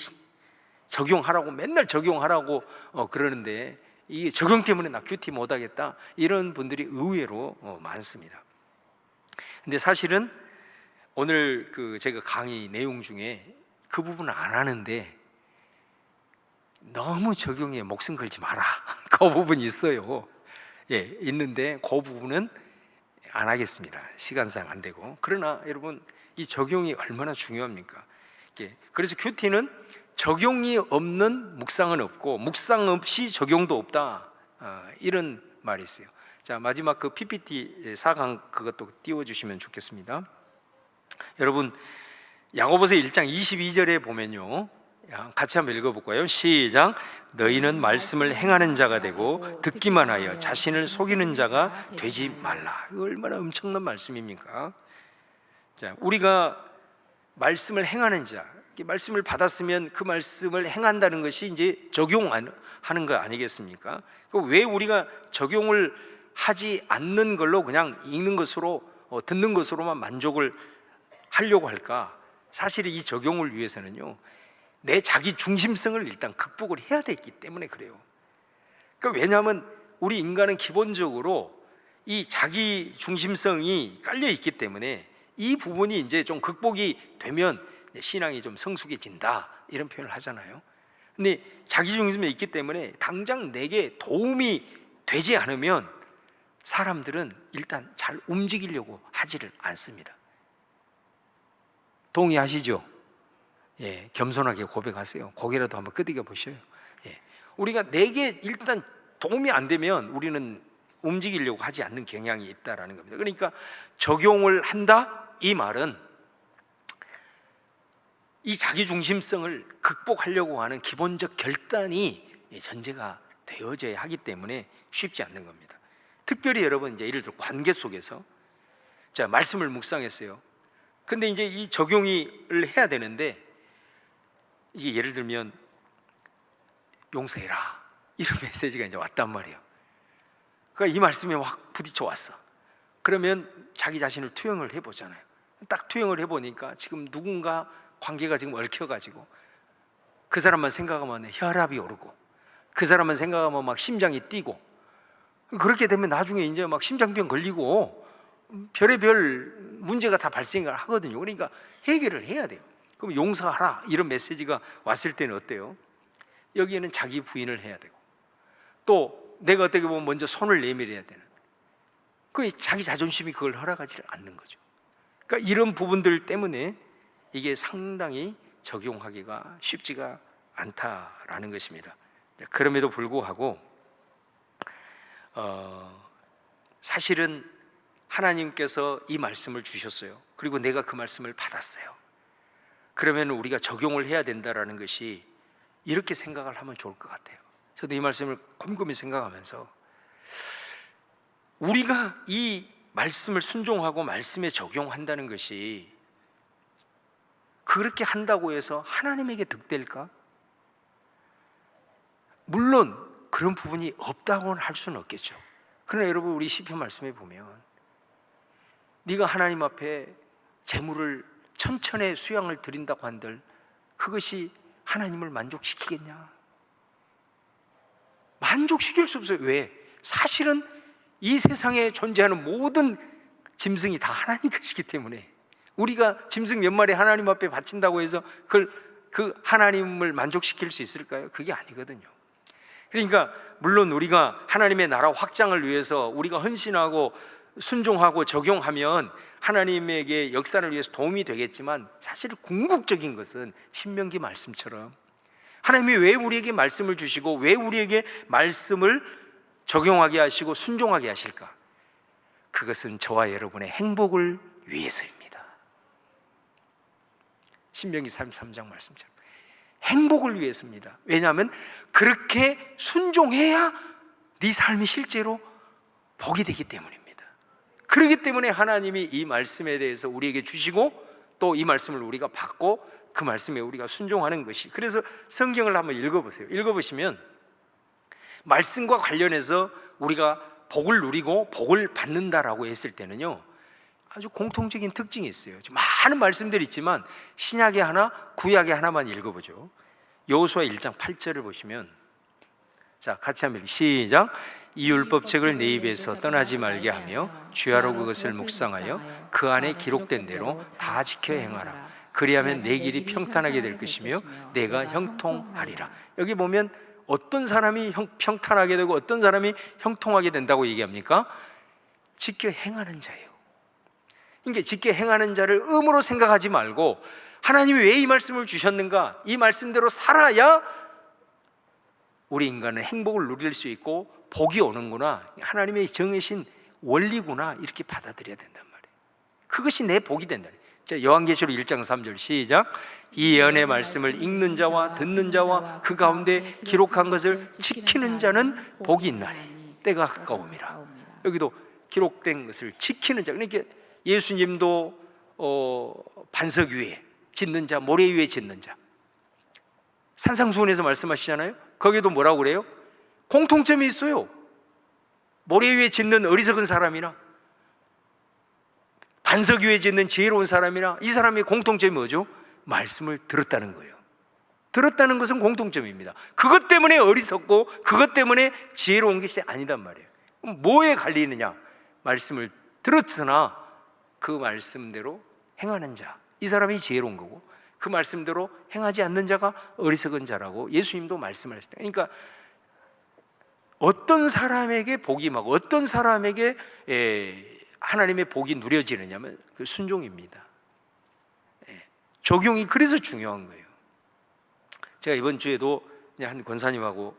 적용하라고 맨날 적용하라고 그러는데 이게 적용 때문에 나 큐티 못하겠다, 이런 분들이 의외로 많습니다. 근데 사실은 오늘 제가 강의 내용 중에 그 부분은 안 하는데 너무 적용에 목숨 걸지 마라 그 부분이 있어요. 있는데 그 부분은 안 하겠습니다. 시간상 안 되고. 그러나 여러분, 이 적용이 얼마나 중요합니까? 그래서 큐티는 적용이 없는 묵상은 없고 묵상 없이 적용도 없다, 이런 말이 있어요. 자, 마지막 그 PPT 4강 그것도 띄워주시면 좋겠습니다. 여러분, 야고보서 1장 22절에 보면요, 같이 한번 읽어볼까요? 시작. 너희는 말씀을 행하는 자가 되고 듣기만 하여 자신을 속이는 자가 되지 말라. 이거 얼마나 엄청난 말씀입니까? 자, 우리가 말씀을 행하는 자, 말씀을 받았으면 그 말씀을 행한다는 것이 이제 적용하는 거 아니겠습니까? 왜 우리가 적용을 하지 않는 걸로 그냥 읽는 것으로 듣는 것으로만 만족을 하려고 할까? 사실 이 적용을 위해서는요, 내 자기 중심성을 일단 극복을 해야 되기 때문에 그래요. 그러니까 왜냐하면 우리 인간은 기본적으로 이 자기 중심성이 깔려 있기 때문에 이 부분이 이제 좀 극복이 되면 신앙이 좀 성숙해진다, 이런 표현을 하잖아요. 근데 자기 중심에 있기 때문에 당장 내게 도움이 되지 않으면 사람들은 일단 잘 움직이려고 하지를 않습니다. 동의하시죠? 겸손하게 고백하세요. 고개라도 한번 끄덕여 보셔요. 우리가 내게 일단 도움이 안 되면 우리는 움직이려고 하지 않는 경향이 있다라는 겁니다. 그러니까 적용을 한다, 이 말은 이 자기중심성을 극복하려고 하는 기본적 결단이 전제가 되어져야 하기 때문에 쉽지 않는 겁니다. 특별히 여러분, 이제 예를 들어 관계 속에서, 자, 말씀을 묵상했어요. 근데 이제 이 적용을 해야 되는데, 이게 예를 들면 용서해라, 이런 메시지가 이제 왔단 말이에요. 그러니까 이 말씀이 확 부딪혀 왔어. 그러면 자기 자신을 투영을 해보잖아요. 딱 투영을 해보니까 지금 누군가 관계가 지금 얽혀가지고 그 사람만 생각하면 혈압이 오르고 그 사람만 생각하면 막 심장이 뛰고, 그렇게 되면 나중에 이제 막 심장병 걸리고 별의별 문제가 다 발생을 하거든요. 그러니까 해결을 해야 돼요. 그럼 용서하라, 이런 메시지가 왔을 때는 어때요? 여기에는 자기 부인을 해야 되고, 또 내가 어떻게 보면 먼저 손을 내밀어야 되는, 그 자기 자존심이 그걸 허락하지 않는 거죠. 그러니까 이런 부분들 때문에 이게 상당히 적용하기가 쉽지가 않다라는 것입니다. 그럼에도 불구하고 사실은 하나님께서 이 말씀을 주셨어요. 그리고 내가 그 말씀을 받았어요. 그러면 우리가 적용을 해야 된다라는 것이, 이렇게 생각을 하면 좋을 것 같아요. 저도 이 말씀을 곰곰이 생각하면서 우리가 이 말씀을 순종하고 말씀에 적용한다는 것이 그렇게 한다고 해서 하나님에게 득될까? 물론 그런 부분이 없다고는 할 수는 없겠죠. 그러나 여러분, 우리 시편 말씀에 보면 네가 하나님 앞에 재물을 천천의 수양을 드린다고 한들 그것이 하나님을 만족시키겠냐? 만족시킬 수 없어요. 왜? 사실은 이 세상에 존재하는 모든 짐승이 다 하나님 것이기 때문에, 우리가 짐승 몇 마리 하나님 앞에 바친다고 해서 그 하나님을 만족시킬 수 있을까요? 그게 아니거든요. 그러니까 물론 우리가 하나님의 나라 확장을 위해서 우리가 헌신하고 순종하고 적용하면 하나님에게 역사를 위해서 도움이 되겠지만, 사실 궁극적인 것은 신명기 말씀처럼 하나님이 왜 우리에게 말씀을 주시고 왜 우리에게 말씀을 적용하게 하시고 순종하게 하실까? 그것은 저와 여러분의 행복을 위해서입니다. 신명기 33장 말씀처럼 행복을 위해서입니다. 왜냐하면 그렇게 순종해야 네 삶이 실제로 복이 되기 때문입니다. 그렇기 때문에 하나님이 이 말씀에 대해서 우리에게 주시고 또 이 말씀을 우리가 받고 그 말씀에 우리가 순종하는 것이, 그래서 성경을 한번 읽어보세요. 읽어보시면 말씀과 관련해서 우리가 복을 누리고 복을 받는다라고 했을 때는요, 아주 공통적인 특징이 있어요. 많은 말씀들이 있지만 신약의 하나, 구약의 하나만 읽어보죠. 여호수아 1장 8절을 보시면, 자, 같이 한번 시작. 이 율법책을 내 입에서 떠나지 말게 하며 주야로 그것을 묵상하여 그 안에 기록된 대로 다 지켜 행하라. 그리하면 내 길이 평탄하게 될 것이며 내가 형통하리라. 여기 보면 어떤 사람이 평탄하게 되고 어떤 사람이 형통하게 된다고 얘기합니까? 지켜 행하는 자예요. 그러니까 지켜 행하는 자를 의무로 생각하지 말고, 하나님이 왜 이 말씀을 주셨는가? 이 말씀대로 살아야 우리 인간은 행복을 누릴 수 있고 복이 오는구나, 하나님의 정해신 원리구나, 이렇게 받아들여야 된단 말이에요. 그것이 내 복이 된다. 자, 요한계시록 1장 3절 시작. 이 예언의 말씀을 읽는 자와 듣는 자와 그 가운데 기록한 것을 지키는 자는 복이 있나니 때가 가까움이라. 여기도 기록된 것을 지키는 자, 그러니까 예수님도 반석 위에 짓는 자, 모래 위에 짓는 자, 산상수훈에서 말씀하시잖아요. 거기도 뭐라고 그래요? 공통점이 있어요. 모래 위에 짓는 어리석은 사람이나 반석 위에 짓는 지혜로운 사람이나, 이 사람의 공통점이 뭐죠? 말씀을 들었다는 거예요. 들었다는 것은 공통점입니다. 그것 때문에 어리석고 그것 때문에 지혜로운 것이 아니단 말이에요. 그럼 뭐에 갈리느냐? 말씀을 들었으나 그 말씀대로 행하는 자, 이 사람이 지혜로운 거고, 그 말씀대로 행하지 않는 자가 어리석은 자라고 예수님도 말씀하셨다. 그러니까 어떤 사람에게 복이 임하고 어떤 사람에게 하나님의 복이 누려지느냐면 그 순종입니다. 적용이 그래서 중요한 거예요. 제가 이번 주에도 한 권사님하고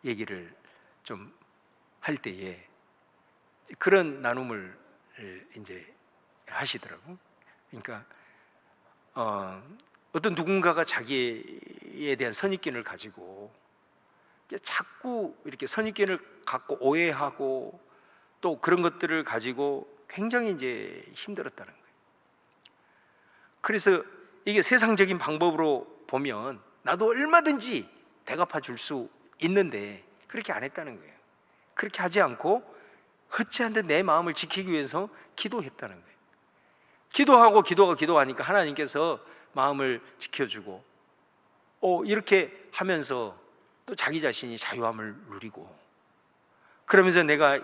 얘기를 좀 할 때에 그런 나눔을 이제 하시더라고. 그러니까 어떤 누군가가 자기에 대한 선입견을 가지고 자꾸 이렇게 선입견을 갖고 오해하고 또 그런 것들을 가지고 굉장히 이제 힘들었다는 거예요. 그래서 이게 세상적인 방법으로 보면 나도 얼마든지 대갚아 줄 수 있는데 그렇게 안 했다는 거예요. 그렇게 하지 않고 헛지한데 내 마음을 지키기 위해서 기도했다는 거예요. 기도하고 기도하니까 하나님께서 마음을 지켜주고 이렇게 하면서 또 자기 자신이 자유함을 누리고, 그러면서 내가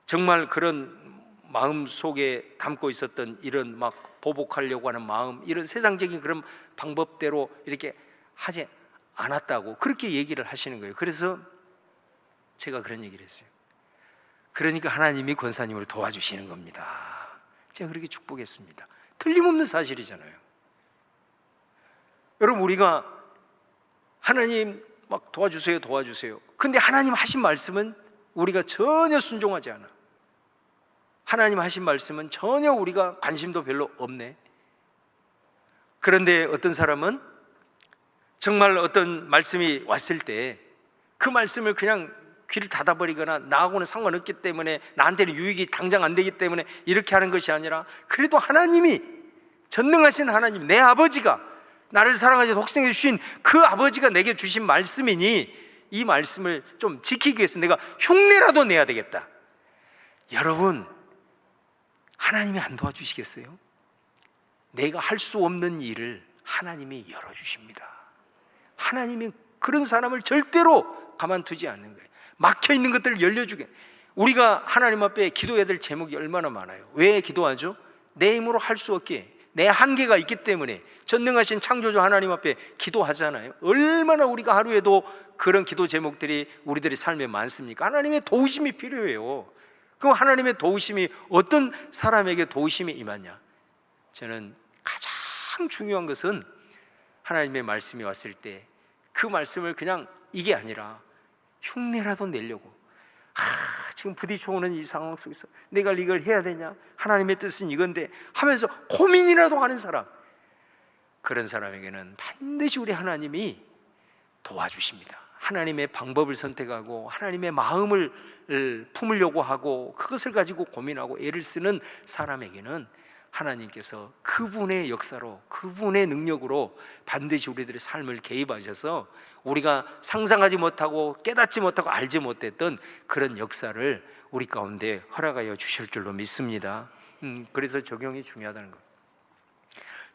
정말 그런 마음 속에 담고 있었던 이런 막 보복하려고 하는 마음, 이런 세상적인 그런 방법대로 이렇게 하지 않았다고 그렇게 얘기를 하시는 거예요. 그래서 제가 그런 얘기를 했어요. 그러니까 하나님이 권사님을 도와주시는 겁니다. 제가 그렇게 축복했습니다. 틀림없는 사실이잖아요. 여러분, 우리가 하나님 막 도와주세요 근데 하나님 하신 말씀은 우리가 전혀 순종하지 않아. 하나님 하신 말씀은 전혀 우리가 관심도 별로 없네. 그런데 어떤 사람은 정말 어떤 말씀이 왔을 때 그 말씀을 그냥 귀를 닫아버리거나 나하고는 상관없기 때문에, 나한테는 유익이 당장 안 되기 때문에 이렇게 하는 것이 아니라, 그래도 하나님이, 전능하신 하나님, 내 아버지가 나를 사랑하셔서 독생해 주신 그 아버지가 내게 주신 말씀이니 이 말씀을 좀 지키기 위해서 내가 흉내라도 내야 되겠다. 여러분, 하나님이 안 도와주시겠어요? 내가 할 수 없는 일을 하나님이 열어주십니다. 하나님이 그런 사람을 절대로 가만두지 않는 거예요. 막혀있는 것들을 열려주게. 우리가 하나님 앞에 기도해야 될 제목이 얼마나 많아요. 왜 기도하죠? 내 힘으로 할 수 없기에, 내 한계가 있기 때문에 전능하신 창조주 하나님 앞에 기도하잖아요. 얼마나 우리가 하루에도 그런 기도 제목들이 우리들의 삶에 많습니까? 하나님의 도우심이 필요해요. 그럼 하나님의 도우심이 어떤 사람에게 도우심이 임하냐? 저는 가장 중요한 것은 하나님의 말씀이 왔을 때 그 말씀을 그냥 이게 아니라 흉내라도 내려고, 지금 부딪혀오는 이 상황 속에서 내가 이걸 해야 되냐, 하나님의 뜻은 이건데 하면서 고민이라도 하는 사람, 그런 사람에게는 반드시 우리 하나님이 도와주십니다. 하나님의 방법을 선택하고 하나님의 마음을 품으려고 하고 그것을 가지고 고민하고 애를 쓰는 사람에게는 하나님께서 그분의 역사로, 그분의 능력으로 반드시 우리들의 삶을 개입하셔서 우리가 상상하지 못하고 깨닫지 못하고 알지 못했던 그런 역사를 우리 가운데 허락하여 주실 줄로 믿습니다. 그래서 적용이 중요하다는 것.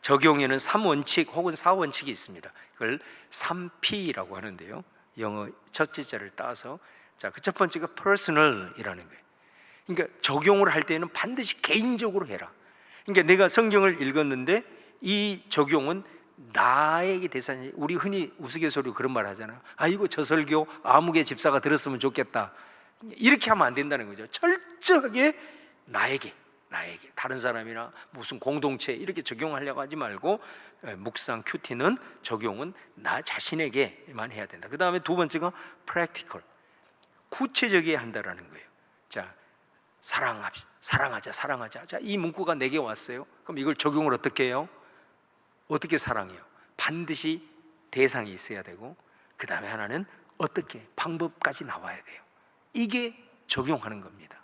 적용에는 3원칙 혹은 4원칙이 있습니다. 그걸 3P라고 하는데요, 영어 첫째 자를 따서, 자, 그 첫 번째가 personal이라는 거예요. 그러니까 적용을 할 때는 반드시 개인적으로 해라. 그러니까 내가 성경을 읽었는데 이 적용은 나에게 대상이, 우리 흔히 우스갯소리로 그런 말 하잖아요. 이거 저 설교 아무개 집사가 들었으면 좋겠다, 이렇게 하면 안 된다는 거죠. 철저하게 나에게, 다른 사람이나 무슨 공동체 이렇게 적용하려고 하지 말고, 묵상 큐티는 적용은 나 자신에게만 해야 된다. 그 다음에 두 번째가 practical, 구체적이어야 한다라는 거예요. 자, 사랑하자. 자, 이 문구가 내게 왔어요. 그럼 이걸 적용을 어떻게 해요? 어떻게 사랑해요? 반드시 대상이 있어야 되고, 그 다음에 하나는 어떻게, 방법까지 나와야 돼요. 이게 적용하는 겁니다.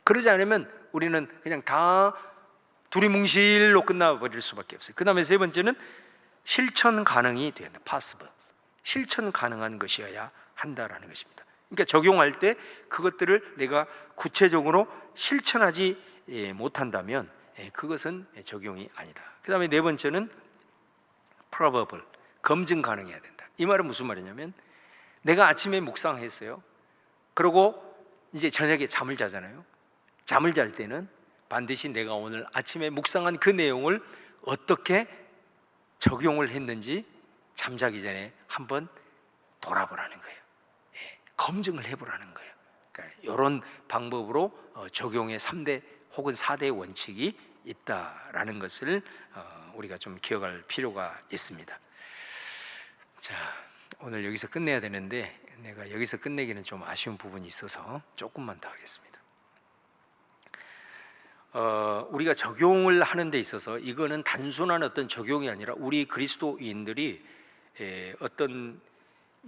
그러지 않으면 우리는 그냥 다 두리뭉실로 끝나버릴 수밖에 없어요. 그 다음에 세 번째는 실천 가능이 돼야 된다. possible, 실천 가능한 것이어야 한다라는 것입니다. 그러니까 적용할 때 그것들을 내가 구체적으로 실천하지 못한다면 그것은 적용이 아니다. 그 다음에 네 번째는 probable, 검증 가능해야 된다. 이 말은 무슨 말이냐면, 내가 아침에 묵상했어요. 그리고 이제 저녁에 잠을 자잖아요. 잠을 잘 때는 반드시 내가 오늘 아침에 묵상한 그 내용을 어떻게 적용을 했는지 잠자기 전에 한번 돌아보라는 거예요. 검증을 해보라는 거예요. 그러니까 이런 방법으로 적용의 3대 혹은 4대 원칙이 있다라는 것을 우리가 좀 기억할 필요가 있습니다. 자, 오늘 여기서 끝내야 되는데 내가 여기서 끝내기는 좀 아쉬운 부분이 있어서 조금만 더 하겠습니다. 우리가 적용을 하는 데 있어서 이거는 단순한 어떤 적용이 아니라 우리 그리스도인들이 어떤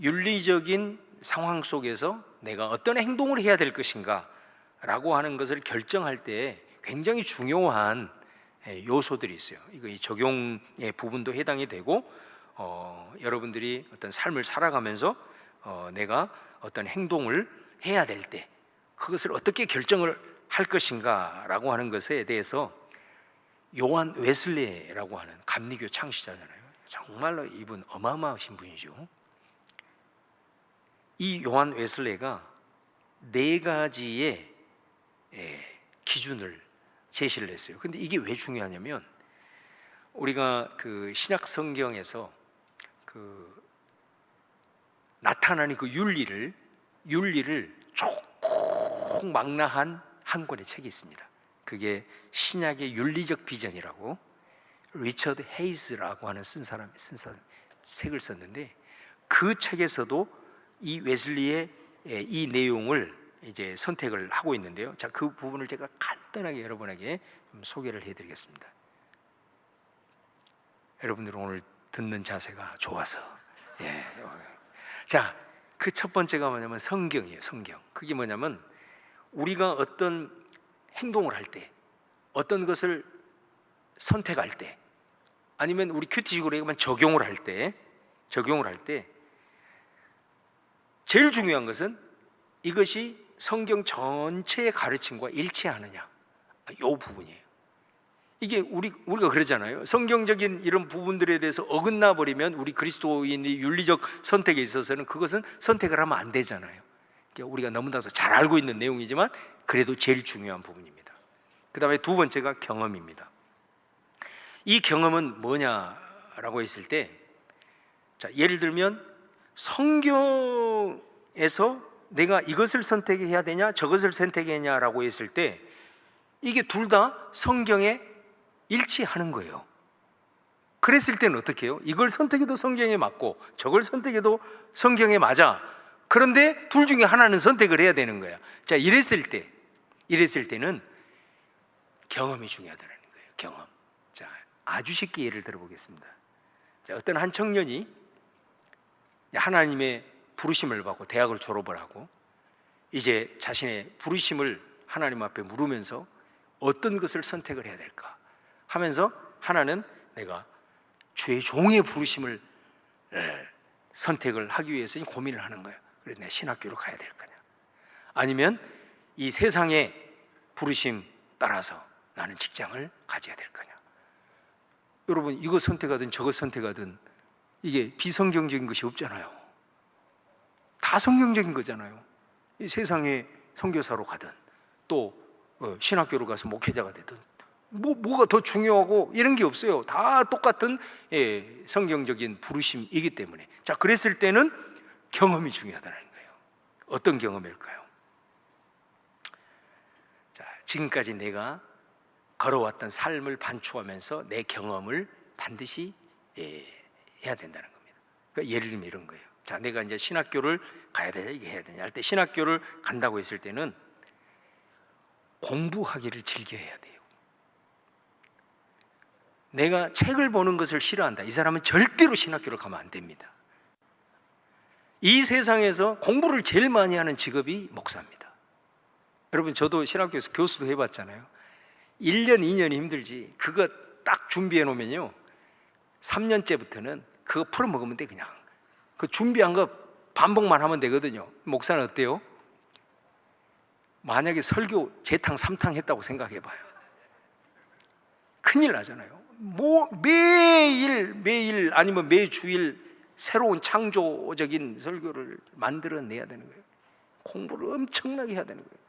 윤리적인 상황 속에서 내가 어떤 행동을 해야 될 것인가 라고 하는 것을 결정할 때 굉장히 중요한 요소들이 있어요. 이거 이 적용의 부분도 해당이 되고, 여러분들이 어떤 삶을 살아가면서 내가 어떤 행동을 해야 될 때 그것을 어떻게 결정을 할 것인가 라고 하는 것에 대해서 요한 웨슬리라고 하는 감리교 창시자잖아요. 정말로 이분 어마어마하신 분이죠. 이 요한 웨슬리가 4가지의 기준을 제시를 했어요. 근데 이게 왜 중요하냐면, 우리가 그 신약 성경에서 그 나타나는 그 윤리를 촉망라한 한 권의 책이 있습니다. 그게 신약의 윤리적 비전이라고 리처드 헤이즈라고 하는 쓴 사람이 책을 썼는데, 그 책에서도 이 웨슬리의 이 내용을 이제 선택을 하고 있는데요. 자, 그 부분을 제가 간단하게 여러분에게 좀 소개를 해드리겠습니다. 여러분들 오늘 듣는 자세가 좋아서, 자, 그 첫 번째가 뭐냐면 성경이에요. 성경. 그게 뭐냐면, 우리가 어떤 행동을 할 때, 어떤 것을 선택할 때, 아니면 우리 큐티식으로 얘기하면 적용을 할 때 제일 중요한 것은 이것이 성경 전체의 가르침과 일치하느냐, 이 부분이에요. 이게 우리가 그러잖아요. 성경적인 이런 부분들에 대해서 어긋나 버리면 우리 그리스도인의 윤리적 선택에 있어서는 그것은 선택을 하면 안 되잖아요. 그러니까 우리가 너무나도 잘 알고 있는 내용이지만 그래도 제일 중요한 부분입니다. 그 다음에 두 번째가 경험입니다. 이 경험은 뭐냐라고 했을 때, 자, 예를 들면 성경에서 내가 이것을 선택해야 되냐 저것을 선택해야 되냐라고 했을 때 이게 둘 다 성경에 일치하는 거예요. 그랬을 때는 어떻게 해요? 이걸 선택해도 성경에 맞고 저걸 선택해도 성경에 맞아. 그런데 둘 중에 하나는 선택을 해야 되는 거야. 자, 이랬을 때는 경험이 중요하다는 거예요. 경험. 자, 아주 쉽게 예를 들어보겠습니다. 자, 어떤 한 청년이 하나님의 부르심을 받고 대학을 졸업을 하고 이제 자신의 부르심을 하나님 앞에 물으면서 어떤 것을 선택을 해야 될까 하면서 하나는 내가 주의 종의 부르심을 선택을 하기 위해서 고민을 하는 거예요. 그래서 내가 신학교로 가야 될 거냐 아니면 이 세상의 부르심 따라서 나는 직장을 가져야 될 거냐. 여러분, 이거 선택하든 저거 선택하든 이게 비성경적인 것이 없잖아요. 다 성경적인 거잖아요. 이 세상에 선교사로 가든 또 신학교로 가서 목회자가 되든 뭐가 더 중요하고 이런 게 없어요. 다 똑같은 성경적인 부르심이기 때문에. 자, 그랬을 때는 경험이 중요하다는 거예요. 어떤 경험일까요? 자, 지금까지 내가 걸어왔던 삶을 반추하면서 내 경험을 반드시 해야 된다는 겁니다. 그러니까 예를 들면 이런 거예요. 자, 내가 이제 신학교를 가야 되냐 이게 해야 되냐 할 때 신학교를 간다고 했을 때는 공부하기를 즐겨야 돼요. 내가 책을 보는 것을 싫어한다, 이 사람은 절대로 신학교를 가면 안 됩니다. 이 세상에서 공부를 제일 많이 하는 직업이 목사입니다. 여러분, 저도 신학교에서 교수도 해봤잖아요. 1년 2년이 힘들지 그거 딱 준비해 놓으면요 3년째부터는 그거 풀어먹으면 돼. 그냥 그 준비한 거 반복만 하면 되거든요. 목사는 어때요? 만약에 설교 재탕 3탕 했다고 생각해봐요. 큰일 나잖아요. 매일 아니면 매주일 새로운 창조적인 설교를 만들어내야 되는 거예요. 공부를 엄청나게 해야 되는 거예요.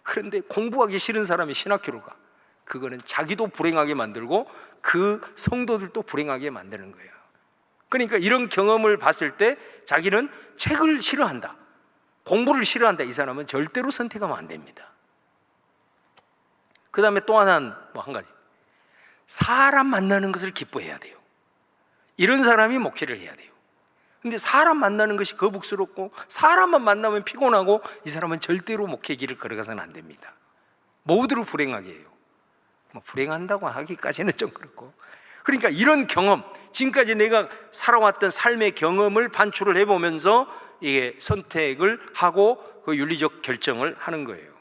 그런데 공부하기 싫은 사람이 신학교를 가. 그거는 자기도 불행하게 만들고 그 성도들도 불행하게 만드는 거예요. 그러니까 이런 경험을 봤을 때 자기는 책을 싫어한다, 공부를 싫어한다, 이 사람은 절대로 선택하면 안 됩니다. 그 다음에 또 하나는 한 가지, 사람 만나는 것을 기뻐해야 돼요. 이런 사람이 목회를 해야 돼요. 근데 사람 만나는 것이 거북스럽고 사람만 만나면 피곤하고 이 사람은 절대로 목회 길을 걸어가서는 안 됩니다. 모두를 불행하게 해요. 불행한다고 하기까지는 좀 그렇고. 그러니까 이런 경험, 지금까지 내가 살아왔던 삶의 경험을 반출을 해보면서 이게 선택을 하고 그 윤리적 결정을 하는 거예요.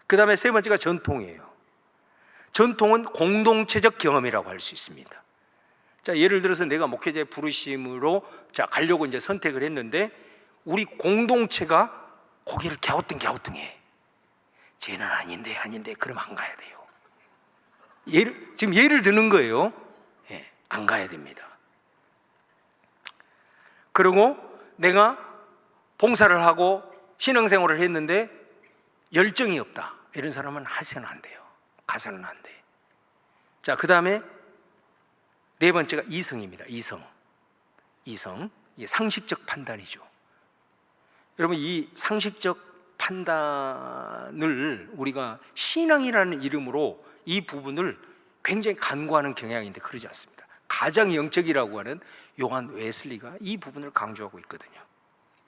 그 다음에 세 번째가 전통이에요. 전통은 공동체적 경험이라고 할 수 있습니다. 자, 예를 들어서 내가 목회자의 부르심으로 가려고 이제 선택을 했는데 우리 공동체가 고개를 갸우뚱해. 쟤는 아닌데 그러면 안 가야 돼요. 지금 예를 드는 거예요. 안 가야 됩니다. 그리고 내가 봉사를 하고 신앙생활을 했는데 열정이 없다, 이런 사람은 하셔는 안 돼요. 가서는 안 돼. 자, 그 다음에 네 번째가 이성입니다. 이성. 이게 상식적 판단이죠. 여러분, 이 상식적 판단을 우리가 신앙이라는 이름으로 이 부분을 굉장히 간과하는 경향인데 그러지 않습니다. 가장 영적이라고 하는 요한 웨슬리가 이 부분을 강조하고 있거든요.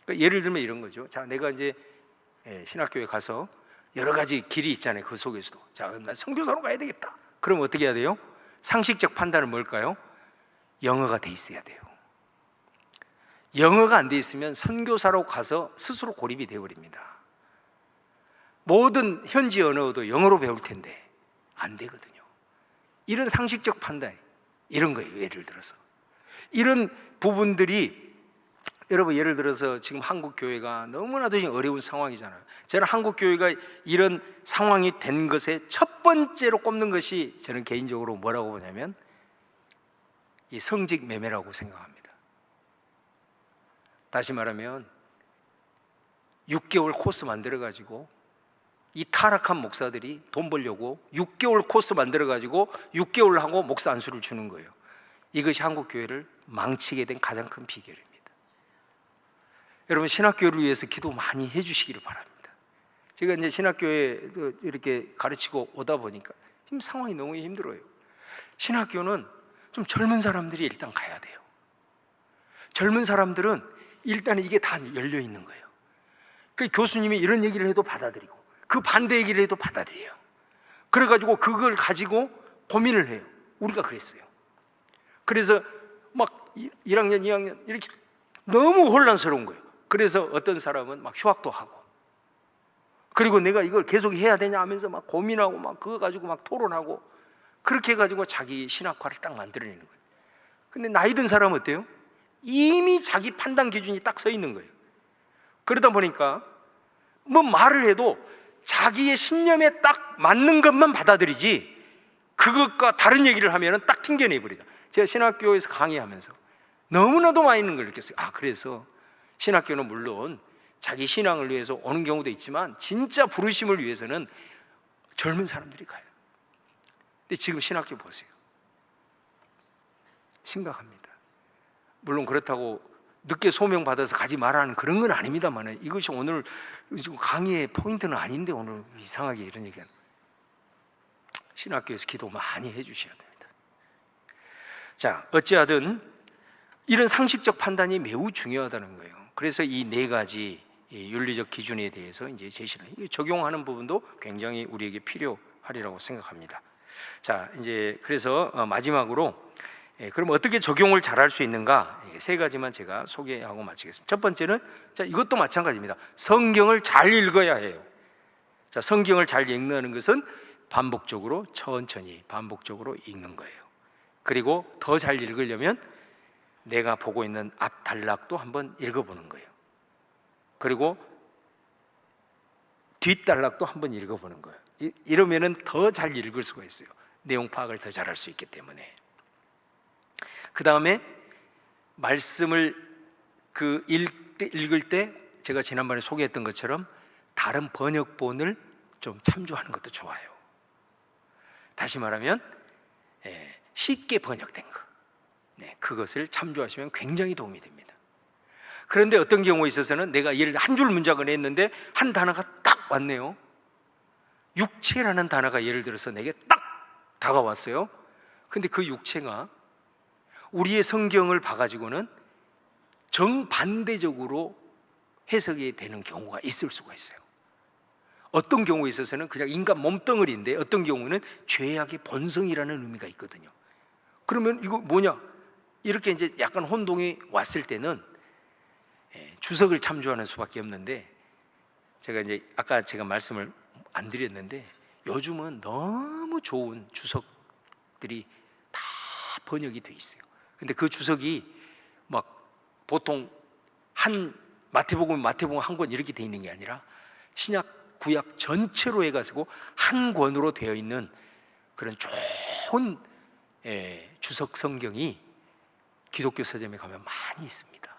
그러니까 예를 들면 이런 거죠. 자, 내가 이제 신학교에 가서 여러 가지 길이 있잖아요. 그 속에서도 자, 나 선교사로 가야 되겠다. 그럼 어떻게 해야 돼요? 상식적 판단은 뭘까요? 영어가 돼 있어야 돼요. 영어가 안 돼 있으면 선교사로 가서 스스로 고립이 되어버립니다. 모든 현지 언어도 영어로 배울 텐데 안 되거든요. 이런 상식적 판단, 이런 거예요. 예를 들어서 이런 부분들이, 여러분, 예를 들어서 지금 한국 교회가 너무나도 어려운 상황이잖아요. 저는 한국 교회가 이런 상황이 된 것에 첫 번째로 꼽는 것이 저는 개인적으로 뭐라고 보냐면 이 성직 매매라고 생각합니다. 다시 말하면 6개월 코스 만들어 가지고 이 타락한 목사들이 돈 벌려고 6개월 코스 만들어 가지고 6개월 하고 목사 안수를 주는 거예요. 이것이 한국 교회를 망치게 된 가장 큰 비결입니다. 여러분 신학교를 위해서 기도 많이 해주시기를 바랍니다. 제가 이제 신학교에 이렇게 가르치고 오다 보니까 지금 상황이 너무 힘들어요. 신학교는 좀 젊은 사람들이 일단 가야 돼요. 젊은 사람들은 일단 이게 다 열려 있는 거예요. 그 교수님이 이런 얘기를 해도 받아들이고 그 반대 얘기를 해도 받아들여요. 그래가지고 그걸 가지고 고민을 해요. 우리가 그랬어요. 그래서 막 1학년, 2학년 이렇게 너무 혼란스러운 거예요. 그래서 어떤 사람은 막 휴학도 하고, 그리고 내가 이걸 계속 해야 되냐 하면서 막 고민하고 막 그거 가지고 막 토론하고, 그렇게 해가지고 자기 신학과를 딱 만들어내는 거예요. 근데 나이 든 사람은 어때요? 이미 자기 판단 기준이 딱 서 있는 거예요. 그러다 보니까 뭐 말을 해도 자기의 신념에 딱 맞는 것만 받아들이지 그것과 다른 얘기를 하면 딱 튕겨내버리다. 제가 신학교에서 강의하면서 너무나도 많이 있는 걸 느꼈어요. 그래서 신학교는 물론 자기 신앙을 위해서 오는 경우도 있지만 진짜 부르심을 위해서는 젊은 사람들이 가요. 근데 지금 신학교 보세요. 심각합니다. 물론 그렇다고 늦게 소명받아서 가지 말라는 그런 건 아닙니다만, 이것이 오늘 강의의 포인트는 아닌데 오늘 이상하게 이런 얘기는, 신학교에서 기도 많이 해주셔야 됩니다. 자, 어찌하든 이런 상식적 판단이 매우 중요하다는 거예요. 그래서 이 네 가지 윤리적 기준에 대해서 이제 제시를 적용하는 부분도 굉장히 우리에게 필요하리라고 생각합니다. 자, 이제 그래서 마지막으로 그럼 어떻게 적용을 잘할 수 있는가, 세 가지만 제가 소개하고 마치겠습니다. 첫 번째는, 자, 이것도 마찬가지입니다. 성경을 잘 읽어야 해요. 자, 성경을 잘 읽는 것은 반복적으로, 천천히 반복적으로 읽는 거예요. 그리고 더 잘 읽으려면 내가 보고 있는 앞 단락도 한번 읽어보는 거예요. 그리고 뒷 단락도 한번 읽어보는 거예요. 이러면은 더 잘 읽을 수가 있어요. 내용 파악을 더 잘할 수 있기 때문에. 그 다음에 말씀을 읽을 때 제가 지난번에 소개했던 것처럼 다른 번역본을 좀 참조하는 것도 좋아요. 다시 말하면 쉽게 번역된 거, 그것을 참조하시면 굉장히 도움이 됩니다. 그런데 어떤 경우에 있어서는 내가 예를 들어 한 줄 문장을 했는데 한 단어가 딱 왔네요. 육체라는 단어가 예를 들어서 내게 딱 다가왔어요. 근데 그 육체가 우리의 성경을 봐가지고는 정반대적으로 해석이 되는 경우가 있을 수가 있어요. 어떤 경우에 있어서는 그냥 인간 몸덩어리인데 어떤 경우는 죄악의 본성이라는 의미가 있거든요. 그러면 이거 뭐냐? 이렇게 이제 약간 혼동이 왔을 때는 주석을 참조하는 수밖에 없는데, 제가 이제 아까 제가 말씀을 안 드렸는데 요즘은 너무 좋은 주석들이 다 번역이 돼 있어요. 근데 그 주석이 막 보통 한 마태복음 한 권 이렇게 돼 있는 게 아니라 신약 구약 전체로 해가지고 한 권으로 되어 있는 그런 좋은 주석 성경이 기독교 서점에 가면 많이 있습니다.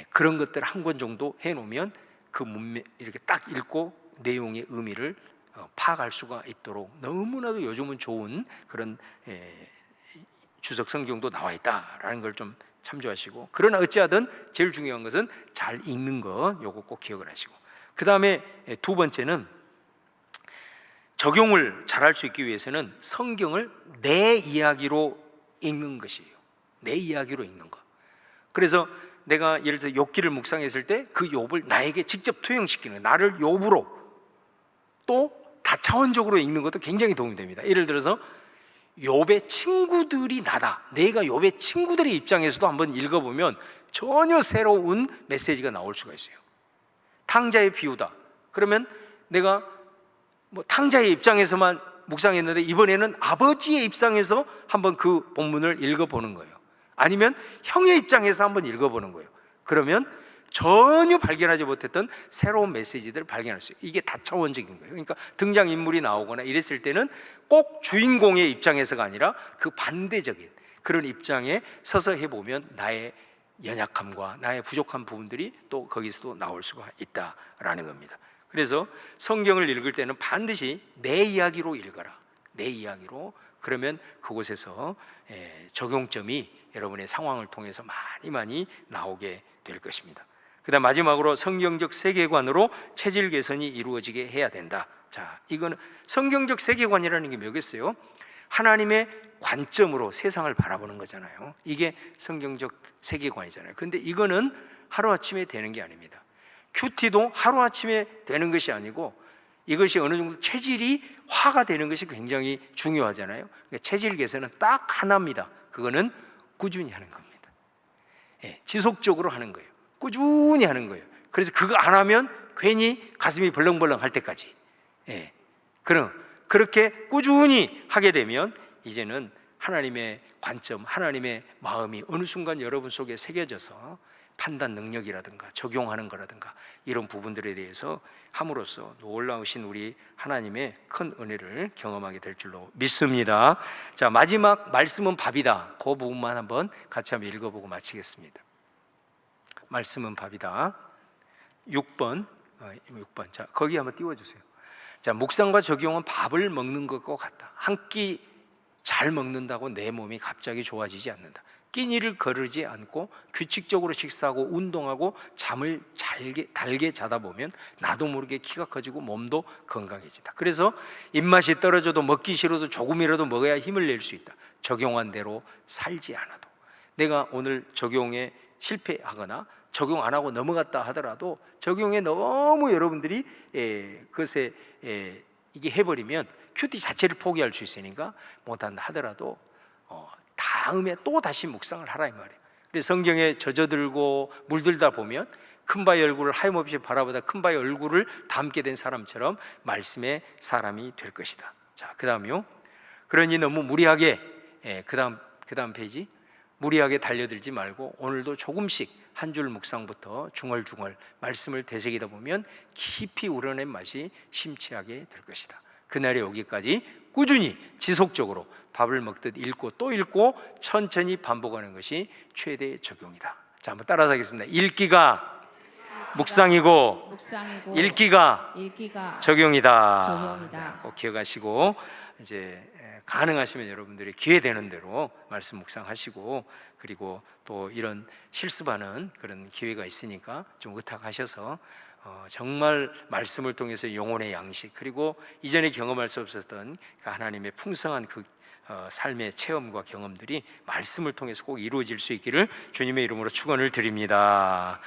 그런 것들 한 권 정도 해놓으면 그 문맥 이렇게 딱 읽고 내용의 의미를 파악할 수가 있도록 너무나도 요즘은 좋은 그런 주석 성경도 나와 있다라는 걸 좀 참조하시고, 그러나 어찌하든 제일 중요한 것은 잘 읽는 거, 요거 꼭 기억을 하시고, 그 다음에 두 번째는 적용을 잘할 수 있기 위해서는 성경을 내 이야기로 읽는 것이에요. 내 이야기로 읽는 거. 그래서 내가 예를 들어 욥기를 묵상했을 때 그 욥을 나에게 직접 투영시키는, 나를 욥으로 또 다차원적으로 읽는 것도 굉장히 도움이 됩니다. 예를 들어서 욥의 친구들이 나다, 내가 욥의 친구들의 입장에서도 한번 읽어보면 전혀 새로운 메시지가 나올 수가 있어요. 탕자의 비유다, 그러면 내가 뭐 탕자의 입장에서만 묵상했는데 이번에는 아버지의 입장에서 한번 그 본문을 읽어보는 거예요. 아니면 형의 입장에서 한번 읽어보는 거예요. 그러면 전혀 발견하지 못했던 새로운 메시지들을 발견할 수 있어요. 이게 다차원적인 거예요. 그러니까 등장인물이 나오거나 이랬을 때는 꼭 주인공의 입장에서가 아니라 그 반대적인 그런 입장에 서서 해보면 나의 연약함과 나의 부족한 부분들이 또 거기서도 나올 수가 있다라는 겁니다. 그래서 성경을 읽을 때는 반드시 내 이야기로 읽어라. 내 이야기로. 그러면 그곳에서 적용점이 여러분의 상황을 통해서 많이 나오게 될 것입니다. 그다음 마지막으로 성경적 세계관으로 체질 개선이 이루어지게 해야 된다. 자, 이거는 성경적 세계관이라는 게 뭐겠어요? 하나님의 관점으로 세상을 바라보는 거잖아요. 이게 성경적 세계관이잖아요. 근데 이거는 하루아침에 되는 게 아닙니다. 큐티도 하루아침에 되는 것이 아니고 이것이 어느 정도 체질이 화가 되는 것이 굉장히 중요하잖아요. 그러니까 체질 개선은 딱 하나입니다. 그거는 꾸준히 하는 겁니다. 예, 지속적으로 하는 거예요. 꾸준히 하는 거예요. 그래서 그거 안 하면 괜히 가슴이 벌렁벌렁 할 때까지. 예, 그렇게 꾸준히 하게 되면 이제는 하나님의 관점, 하나님의 마음이 어느 순간 여러분 속에 새겨져서 판단 능력이라든가 적용하는 거라든가 이런 부분들에 대해서 함으로써 놀라우신 우리 하나님의 큰 은혜를 경험하게 될 줄로 믿습니다. 자, 마지막 말씀은 밥이다. 그 부분만 한번 같이 한번 읽어보고 마치겠습니다. 말씀은 밥이다. 6번. 자, 거기 한번 띄워주세요. 자, 묵상과 적용은 밥을 먹는 것과 같다. 한 끼 잘 먹는다고 내 몸이 갑자기 좋아지지 않는다. 끼니를 거르지 않고 규칙적으로 식사하고 운동하고 잠을 달게 자다 보면 나도 모르게 키가 커지고 몸도 건강해진다. 그래서 입맛이 떨어져도 먹기 싫어도 조금이라도 먹어야 힘을 낼 수 있다. 적용한 대로 살지 않아도. 내가 오늘 적용에 실패하거나 적용 안 하고 넘어갔다 하더라도 적용에 너무 여러분들이 그것에 이게 해버리면 큐티 자체를 포기할 수 있으니까 못한다 하더라도 다음에 또 다시 묵상을 하라 이 말이에요. 그래서 성경에 젖어들고 물들다 보면 큰 바위 얼굴을 하염없이 바라보다 큰 바위 얼굴을 닮게 된 사람처럼 말씀의 사람이 될 것이다. 자, 그다음이요. 그러니 너무 무리하게 그다음 페이지. 무리하게 달려들지 말고 오늘도 조금씩 한 줄 묵상부터 중얼중얼 말씀을 되새기다 보면 깊이 우러낸 맛이 심취하게 될 것이다. 그날이 오기까지 꾸준히 지속적으로 밥을 먹듯 읽고 또 읽고 천천히 반복하는 것이 최대의 적용이다. 자, 한번 따라서 하겠습니다. 읽기가 묵상이고 읽기가 적용이다. 자, 꼭 기억하시고 이제 가능하시면 여러분들이 기회 되는 대로 말씀 묵상하시고 그리고 또 이런 실습하는 그런 기회가 있으니까 좀 의탁하셔서 정말 말씀을 통해서 영혼의 양식 그리고 이전에 경험할 수 없었던 하나님의 풍성한 그 삶의 체험과 경험들이 말씀을 통해서 꼭 이루어질 수 있기를 주님의 이름으로 축원을 드립니다.